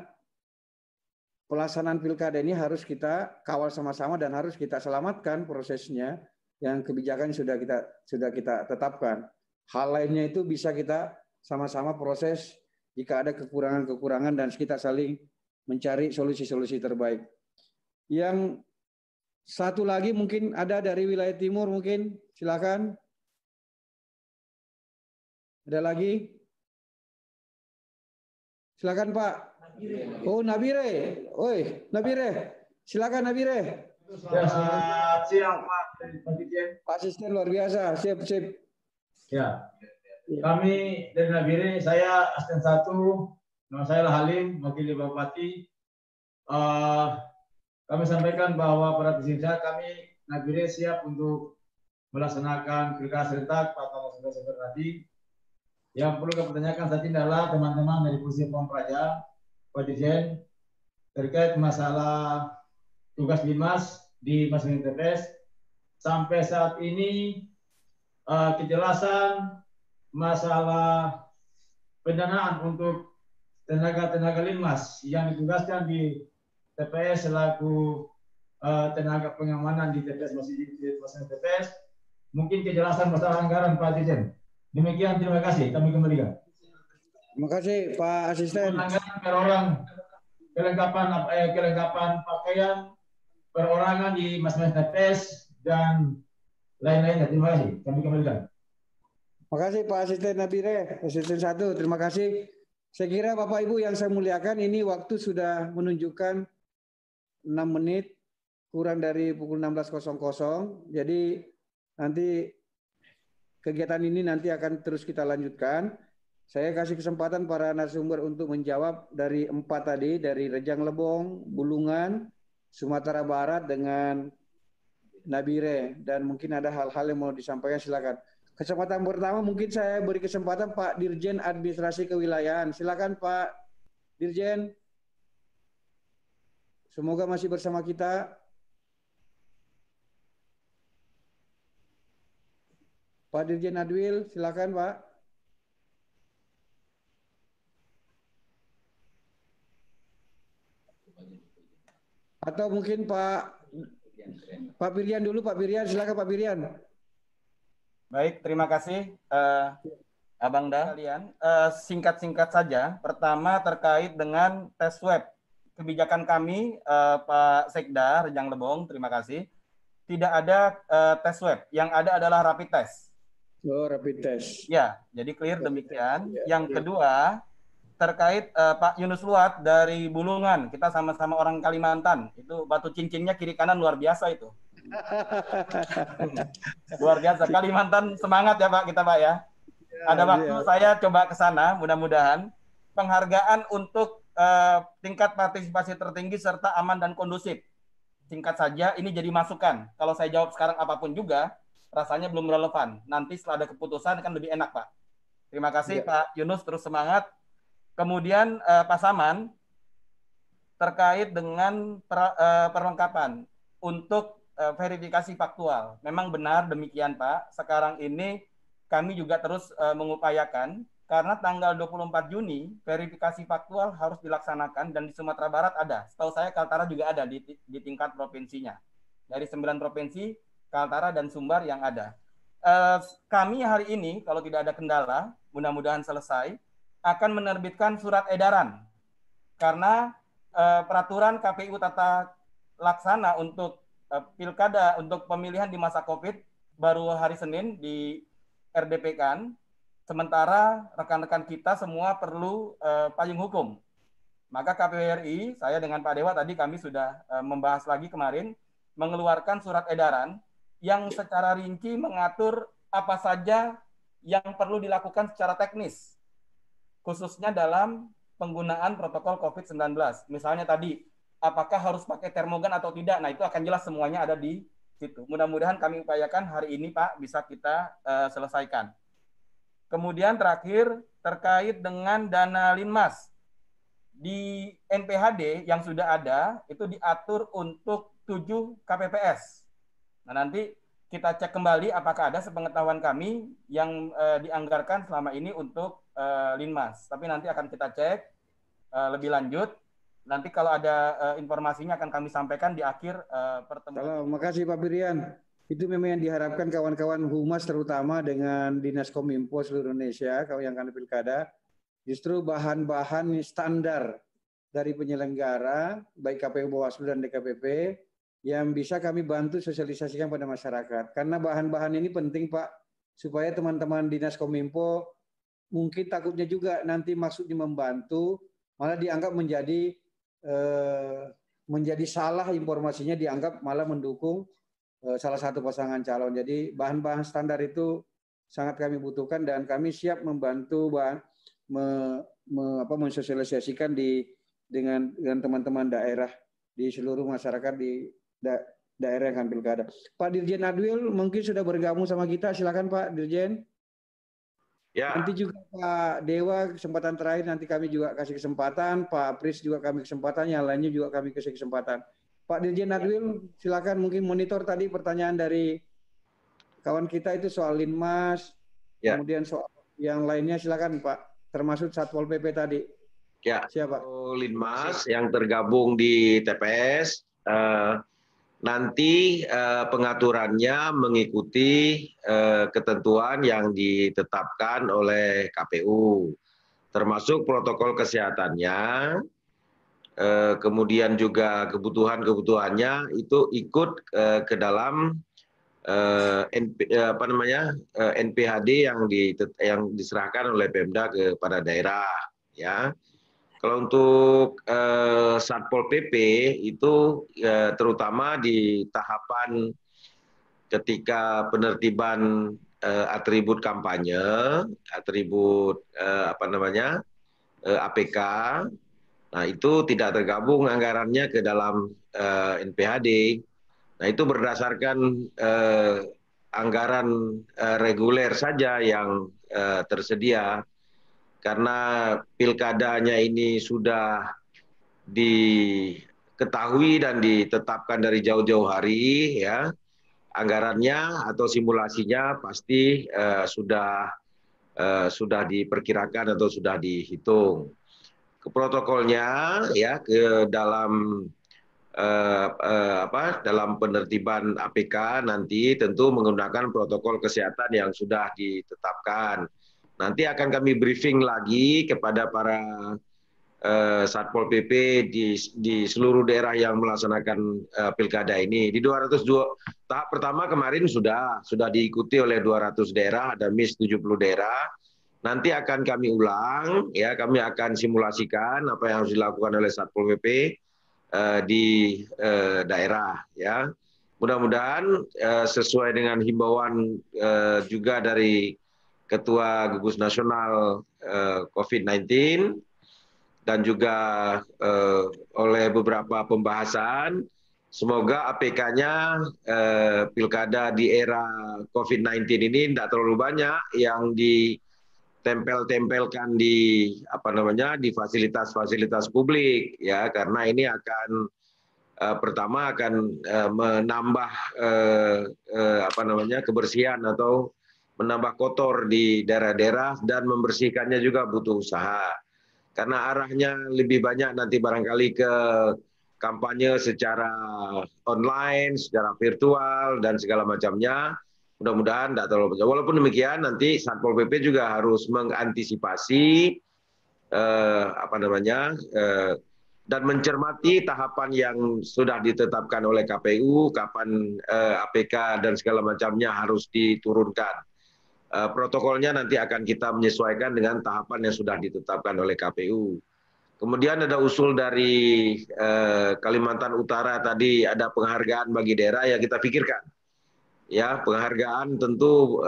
pelaksanaan pilkada ini harus kita kawal sama-sama dan harus kita selamatkan prosesnya, yang kebijakan sudah kita tetapkan. Hal lainnya itu bisa kita sama-sama proses jika ada kekurangan-kekurangan dan kita saling mencari solusi-solusi terbaik. Yang satu lagi mungkin ada dari wilayah timur, mungkin silakan. Ada lagi? Silakan Pak. Oh Nabire, oi Nabire, silakan Nabire. Selamat siang Pak. Pak Asisten luar biasa, sip. Ya, kami dari Nabire, saya Asisten 1, nama saya Halim, wakil Bupati. Kami sampaikan bahwa pada prinsipnya kami Nabire siap untuk melaksanakan pilkada serentak pada tanggal 11 September tadi. Yang perlu kami tanyakan saat ini adalah teman-teman dari Polisi Pamung Praja, Pak Dirjen, terkait masalah tugas Dimas di masing-masing TPS. Sampai saat ini kejelasan masalah pendanaan untuk tenaga-tenaga Linmas yang ditugaskan di TPS selaku tenaga pengamanan di TPS masing-masing TPS, mungkin kejelasan masalah anggaran Pak Dirjen. Demikian, terima kasih. Kami kembalikan. Terima kasih Pak Asisten. Anggaran per orang, kelengkapan pakaian perorangan di masing-masing TPS dan lain-lainnya. Terima kasih. Kami kembalikan. Terima kasih Pak Asisten Nabire, Asisten 1. Terima kasih. Saya kira Bapak Ibu yang saya muliakan, ini waktu sudah menunjukkan 6 menit kurang dari pukul 16.00. Jadi nanti kegiatan ini nanti akan terus kita lanjutkan. Saya kasih kesempatan para narasumber untuk menjawab dari 4 tadi, dari Rejang Lebong, Bulungan, Sumatera Barat dengan Nabire, dan mungkin ada hal-hal yang mau disampaikan, silakan. Kesempatan pertama mungkin saya beri kesempatan Pak Dirjen Administrasi Kewilayahan. Silakan Pak Dirjen. Semoga masih bersama kita. Pak Dirjen Adwil, silakan Pak. Atau mungkin Pak Pirian dulu, Pak Pirian, silakan Pak Pirian. Baik, terima kasih. Abang dah kalian singkat-singkat saja. Pertama terkait dengan tes swab. Kebijakan kami Pak Sekda Rejang Lebong, terima kasih. Tidak ada tes swab. Yang ada adalah rapid test. Oh, rapid test. Ya, jadi clear demikian. Yang kedua terkait Pak Yunus Luat dari Bulungan. Kita sama-sama orang Kalimantan. Itu batu cincinnya kiri kanan luar biasa itu. Luar biasa. Kalimantan semangat ya Pak kita Pak ya. Ada waktu saya coba ke sana, mudah-mudahan penghargaan untuk tingkat partisipasi tertinggi serta aman dan kondusif. Singkat saja, ini jadi masukan. Kalau saya jawab sekarang apapun juga, rasanya belum relevan. Nanti setelah ada keputusan kan lebih enak, Pak. Terima kasih Pak Yunus, terus semangat. Kemudian Pak Saman, terkait dengan perlengkapan untuk verifikasi faktual. Memang benar demikian, Pak. Sekarang ini kami juga terus mengupayakan, karena tanggal 24 Juni verifikasi faktual harus dilaksanakan dan di Sumatera Barat ada. Setahu saya Kaltara juga ada di tingkat provinsinya. Dari 9 provinsi, Kaltara dan Sumbar yang ada. Kami hari ini, kalau tidak ada kendala, mudah-mudahan selesai, akan menerbitkan surat edaran. Karena peraturan KPU tata laksana untuk pilkada, untuk pemilihan di masa COVID, baru hari Senin di RDP kan. Sementara rekan-rekan kita semua perlu payung hukum. Maka KPU RI, saya dengan Pak Dewa tadi kami sudah membahas lagi kemarin, mengeluarkan surat edaran yang secara rinci mengatur apa saja yang perlu dilakukan secara teknis, khususnya dalam penggunaan protokol COVID-19. Misalnya tadi, apakah harus pakai termogan atau tidak, nah itu akan jelas semuanya ada di situ. Mudah-mudahan kami upayakan hari ini Pak bisa kita selesaikan. Kemudian terakhir terkait dengan dana Linmas. Di NPHD yang sudah ada itu diatur untuk 7 KPPS. Nah nanti kita cek kembali apakah ada sepengetahuan kami yang dianggarkan selama ini untuk Linmas. Tapi nanti akan kita cek lebih lanjut. Nanti kalau ada informasinya akan kami sampaikan di akhir pertemuan. Terima kasih Pak Birian. Itu memang yang diharapkan kawan-kawan humas terutama dengan Dinas Kominfo seluruh Indonesia, kalau yang akan pilkada, justru bahan-bahan standar dari penyelenggara, baik KPU, Bawaslu, dan DKPP, yang bisa kami bantu sosialisasikan pada masyarakat. Karena bahan-bahan ini penting Pak, supaya teman-teman Dinas Kominfo mungkin takutnya juga nanti maksudnya membantu, malah dianggap menjadi salah informasinya, dianggap malah mendukung salah satu pasangan calon. Jadi bahan-bahan standar itu sangat kami butuhkan dan kami siap membantu mensosialisasikan dengan teman-teman daerah di seluruh masyarakat di daerah yang akan pilkada. Pak Dirjen Adwil mungkin sudah bergabung sama kita. Silakan Pak Dirjen. Ya. Nanti juga Pak Dewa kesempatan terakhir, nanti kami juga kasih kesempatan. Pak Pris juga kami kesempatan, yang lainnya juga kami kasih kesempatan. Pak Dirjen Adwil, silakan mungkin monitor tadi pertanyaan dari kawan kita itu soal Linmas, kemudian soal yang lainnya silakan Pak, termasuk Satpol PP tadi. Ya, siapa? Linmas yang tergabung di TPS, nanti pengaturannya mengikuti ketentuan yang ditetapkan oleh KPU, termasuk protokol kesehatannya. Kemudian juga kebutuhannya itu ikut ke dalam NPHD yang diserahkan oleh Pemda kepada daerah. Ya, kalau untuk Satpol PP itu terutama di tahapan ketika penertiban atribut kampanye, atribut APK. Nah, itu tidak tergabung anggarannya ke dalam NPHD. Nah, itu berdasarkan anggaran reguler saja yang tersedia. Karena pilkadanya ini sudah diketahui dan ditetapkan dari jauh-jauh hari, ya, anggarannya atau simulasinya pasti sudah diperkirakan atau sudah dihitung. Protokolnya ya ke dalam dalam penertiban APK nanti tentu menggunakan protokol kesehatan yang sudah ditetapkan. Nanti akan kami briefing lagi kepada para Satpol PP di seluruh daerah yang melaksanakan pilkada ini. Di 202 tahap pertama kemarin sudah diikuti oleh 200 daerah, ada MIS 70 daerah. Nanti akan kami ulang, ya kami akan simulasikan apa yang harus dilakukan oleh Satpol PP di daerah. Ya, mudah-mudahan sesuai dengan himbauan juga dari Ketua Gugus Nasional COVID-19. Dan juga oleh beberapa pembahasan, semoga APK-nya pilkada di era COVID-19 ini tidak terlalu banyak yang ditempel-tempelkan di di fasilitas-fasilitas publik, ya, karena ini akan pertama akan menambah kebersihan atau menambah kotor di daerah-daerah, dan membersihkannya juga butuh usaha. Karena arahnya lebih banyak nanti barangkali ke kampanye secara online, secara virtual, dan segala macamnya. Mudah-mudahan tidak terlalu banyak. Walaupun demikian, nanti Satpol PP juga harus mengantisipasi dan mencermati tahapan yang sudah ditetapkan oleh KPU, kapan APK dan segala macamnya harus diturunkan. Protokolnya nanti akan kita menyesuaikan dengan tahapan yang sudah ditetapkan oleh KPU. Kemudian ada usul dari Kalimantan Utara tadi, ada penghargaan bagi daerah, yang kita pikirkan. Ya, penghargaan tentu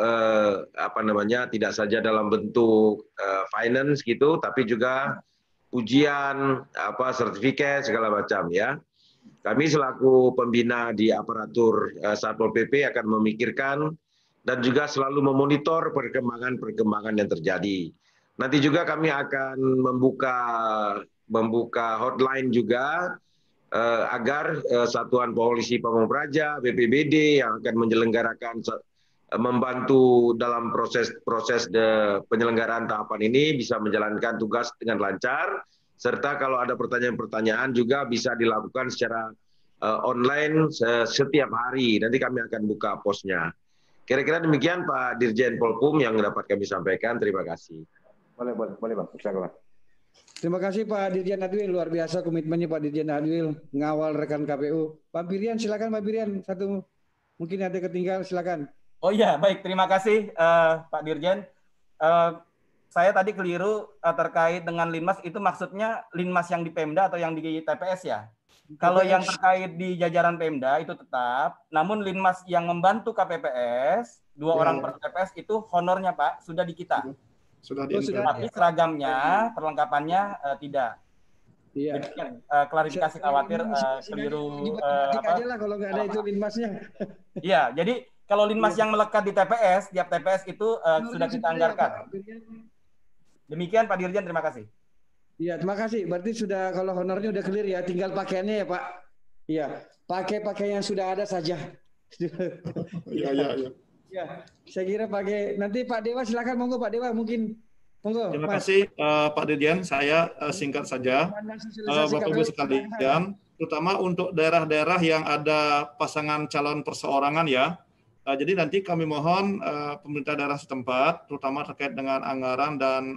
tidak saja dalam bentuk finance gitu, tapi juga ujian, sertifikat segala macam, ya. Kami selaku pembina di aparatur Satpol PP akan memikirkan dan juga selalu memonitor perkembangan yang terjadi. Nanti juga kami akan membuka hotline juga agar Satuan Polisi Pamung Praja, BPBD yang akan menyelenggarakan, membantu dalam proses penyelenggaraan tahapan ini bisa menjalankan tugas dengan lancar, serta kalau ada pertanyaan-pertanyaan juga bisa dilakukan secara online setiap hari. Nanti kami akan buka posnya. Kira-kira demikian Pak Dirjen Polpum yang dapat kami sampaikan. Terima kasih. Boleh Bang. Terima kasih Pak Dirjen Adwil, luar biasa komitmennya Pak Dirjen Adwil mengawal rekan KPU. Pak Birian, silakan Pak Birian, satu mungkin ada ketinggalan, silakan. Oh iya, baik, terima kasih Pak Dirjen. Saya tadi keliru terkait dengan Linmas, itu maksudnya Linmas yang di Pemda atau yang di TPS ya? Kalau yang terkait di jajaran Pemda itu tetap, namun Linmas yang membantu KPPS, 2 orang per TPS itu honornya Pak, sudah di kita. Sudah tapi seragamnya, perlengkapannya tidak. Iya. Jadi klarifikasi khawatir keliru. Aja lah kalau nggak ada itu Linmasnya. Iya, jadi kalau Linmas yang melekat di TPS, tiap TPS itu sudah kita anggarkan. Demikian Pak Dirjen, terima kasih. Iya, terima kasih. Berarti sudah, kalau honornya udah clear ya, tinggal pakaiannya ya Pak. Iya, pakai yang sudah ada saja. Iya. Ya, saya kira pakai. Nanti Pak Dewa silakan, monggo Pak Dewa, mungkin monggo. Terima kasih Pak Dirjen. Saya singkat saja, Bapak Ibu sekalian, terutama untuk daerah-daerah yang ada pasangan calon perseorangan ya. Jadi nanti kami mohon pemerintah daerah setempat, terutama terkait dengan anggaran dan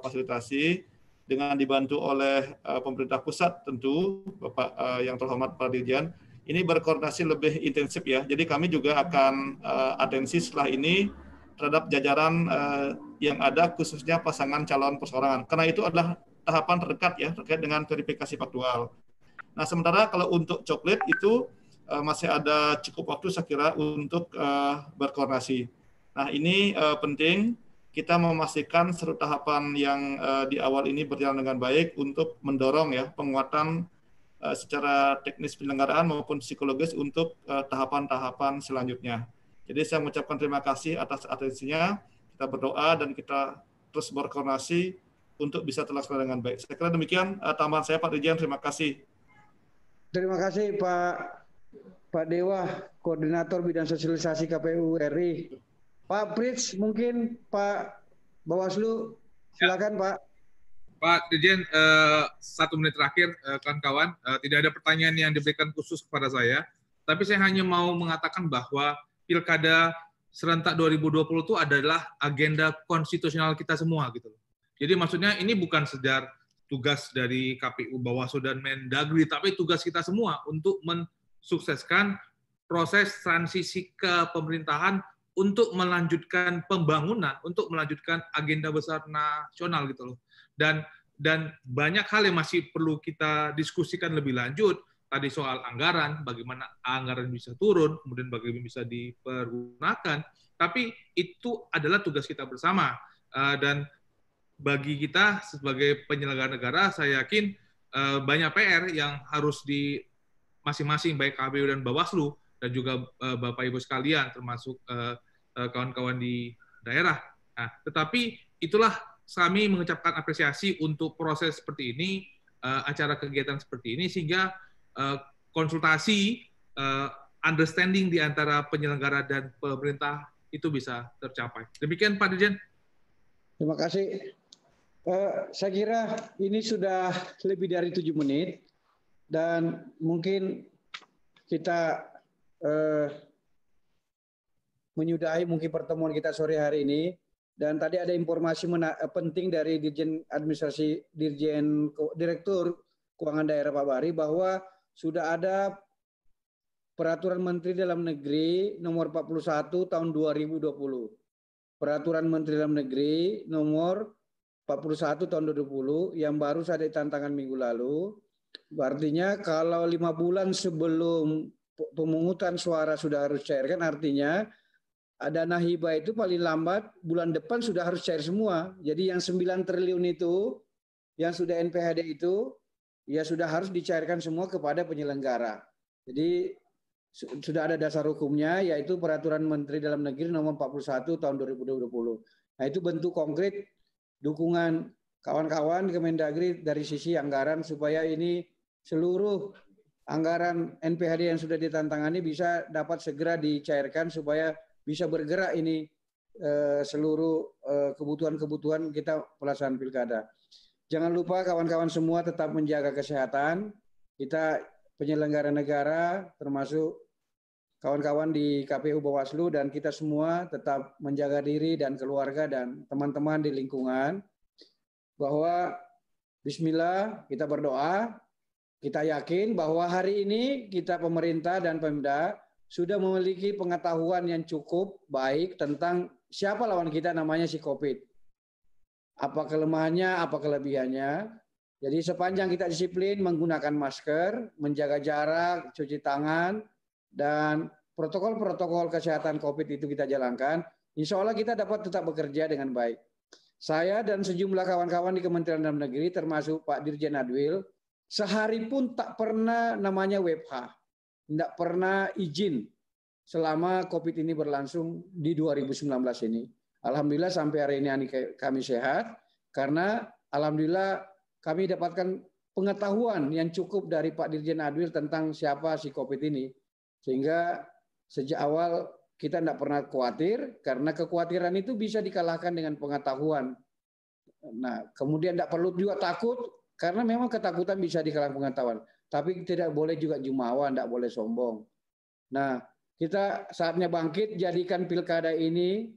fasilitasi, dengan dibantu oleh pemerintah pusat tentu, Bapak yang terhormat Pak Dirjen, ini berkoordinasi lebih intensif ya. Jadi kami juga akan atensi setelah ini terhadap jajaran yang ada, khususnya pasangan calon perseorangan. Karena itu adalah tahapan terdekat ya, terkait dengan verifikasi faktual. Nah, sementara kalau untuk coklat itu masih ada cukup waktu saya kira untuk berkoordinasi. Nah, ini penting kita memastikan seluruh tahapan yang di awal ini berjalan dengan baik untuk mendorong ya penguatan secara teknis penyelenggaraan maupun psikologis untuk tahapan-tahapan selanjutnya. Jadi saya mengucapkan terima kasih atas atensinya. Kita berdoa dan kita terus berkoordinasi untuk bisa terlaksana dengan baik. Saya kira demikian tambahan saya Pak Dirjen. Terima kasih. Terima kasih Pak Dewa, Koordinator Bidang Sosialisasi KPU RI. Pak Prits, mungkin Pak Bawaslu, silakan Pak. Pak Dirjen, 1 menit terakhir, kawan-kawan, tidak ada pertanyaan yang diberikan khusus kepada saya, tapi saya hanya mau mengatakan bahwa pilkada serentak 2020 itu adalah agenda konstitusional kita semua gitu. Jadi maksudnya ini bukan sekedar tugas dari KPU, Bawaslu dan Mendagri, tapi tugas kita semua untuk mensukseskan proses transisi ke pemerintahan untuk melanjutkan pembangunan, untuk melanjutkan agenda besar nasional gitu loh. Dan banyak hal yang masih perlu kita diskusikan lebih lanjut. Tadi soal anggaran, bagaimana anggaran bisa turun, kemudian bagaimana bisa dipergunakan. Tapi itu adalah tugas kita bersama. Dan bagi kita sebagai penyelenggara negara, saya yakin banyak PR yang harus di masing-masing, baik KPU dan Bawaslu, dan juga Bapak Ibu sekalian, termasuk kawan-kawan di daerah. Nah, tetapi itulah kami mengucapkan apresiasi untuk proses seperti ini, acara kegiatan seperti ini, sehingga konsultasi, understanding di antara penyelenggara dan pemerintah itu bisa tercapai. Demikian Pak Dirjen. Terima kasih. Saya kira ini sudah lebih dari 7 menit dan mungkin kita menyudahi mungkin pertemuan kita sore hari ini. Dan tadi ada informasi penting dari Direktur Keuangan Daerah Pak Bari bahwa sudah ada Peraturan Menteri Dalam Negeri nomor 41 tahun 2020. Peraturan Menteri Dalam Negeri nomor 41 tahun 2020 yang baru saja ditantangan minggu lalu. Artinya kalau 5 bulan sebelum pemungutan suara sudah harus cairkan, artinya dana hibah itu paling lambat bulan depan sudah harus cair semua. Jadi yang 9 triliun itu, yang sudah NPHD itu, ya sudah harus dicairkan semua kepada penyelenggara. Jadi sudah ada dasar hukumnya, yaitu Peraturan Menteri Dalam Negeri nomor 41 tahun 2020. Nah itu bentuk konkret dukungan kawan-kawan Kemendagri dari sisi anggaran supaya ini seluruh anggaran NPHD yang sudah ditantangani bisa dapat segera dicairkan supaya bisa bergerak ini seluruh kebutuhan-kebutuhan kita pelaksanaan pilkada. Jangan lupa kawan-kawan semua tetap menjaga kesehatan. Kita penyelenggara negara termasuk kawan-kawan di KPU Bawaslu dan kita semua tetap menjaga diri dan keluarga dan teman-teman di lingkungan bahwa bismillah kita berdoa, kita yakin bahwa hari ini kita pemerintah dan Pemda sudah memiliki pengetahuan yang cukup baik tentang siapa lawan kita namanya si COVID. Apa kelemahannya, apa kelebihannya. Jadi sepanjang kita disiplin menggunakan masker, menjaga jarak, cuci tangan, dan protokol-protokol kesehatan COVID itu kita jalankan, insya Allah kita dapat tetap bekerja dengan baik. Saya dan sejumlah kawan-kawan di Kementerian Dalam Negeri, termasuk Pak Dirjen Adwil, sehari pun tak pernah namanya WFH, tidak pernah izin selama COVID ini berlangsung di 2019 ini. Alhamdulillah sampai hari ini kami sehat, karena alhamdulillah kami dapatkan pengetahuan yang cukup dari Pak Dirjen Adwil tentang siapa si COVID ini. Sehingga sejak awal kita tidak pernah khawatir, karena kekhawatiran itu bisa dikalahkan dengan pengetahuan. Nah, kemudian tidak perlu juga takut, karena memang ketakutan bisa dikalahkan pengetahuan. Tapi tidak boleh juga jumawa, tidak boleh sombong. Nah, kita saatnya bangkit, jadikan pilkada ini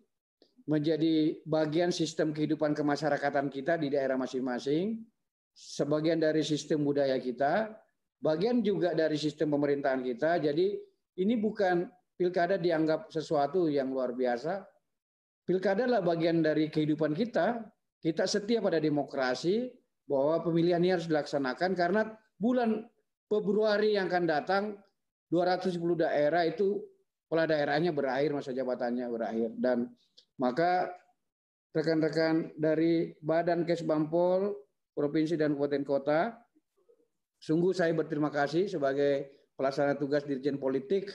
menjadi bagian sistem kehidupan kemasyarakatan kita di daerah masing-masing, sebagian dari sistem budaya kita, bagian juga dari sistem pemerintahan kita. Jadi ini bukan pilkada dianggap sesuatu yang luar biasa. Pilkada adalah bagian dari kehidupan kita. Kita setia pada demokrasi, bahwa pemilihan ini harus dilaksanakan karena bulan Februari yang akan datang 210 daerah itu kepala daerahnya berakhir, masa jabatannya berakhir. Dan maka rekan-rekan dari Badan Kesbangpol Provinsi dan Kabupaten Kota, sungguh saya berterima kasih sebagai pelaksana tugas Dirjen Politik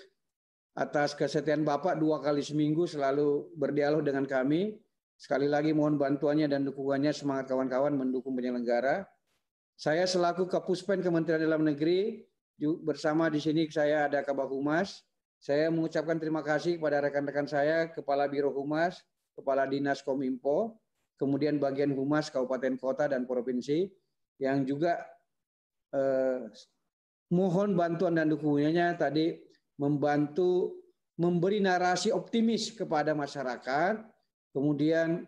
atas kesetiaan Bapak 2 kali seminggu selalu berdialog dengan kami. Sekali lagi mohon bantuannya dan dukungannya, semangat kawan-kawan mendukung penyelenggara. Saya selaku Kapuspen Kementerian Dalam Negeri, bersama di sini saya ada Kabag Humas. Saya mengucapkan terima kasih kepada rekan-rekan saya, Kepala Biro Humas, Kepala Dinas Kominfo, kemudian bagian Humas Kabupaten Kota dan Provinsi, yang juga mohon bantuan dan dukungannya tadi membantu memberi narasi optimis kepada masyarakat, kemudian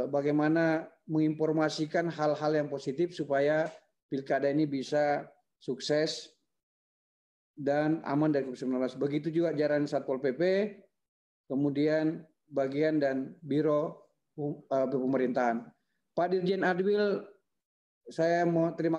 bagaimana menginformasikan hal-hal yang positif supaya pilkada ini bisa sukses dan aman dari COVID-19. Begitu juga jajaran Satpol PP, kemudian bagian dan biro pemerintahan. Pak Dirjen Adwil, saya mau terima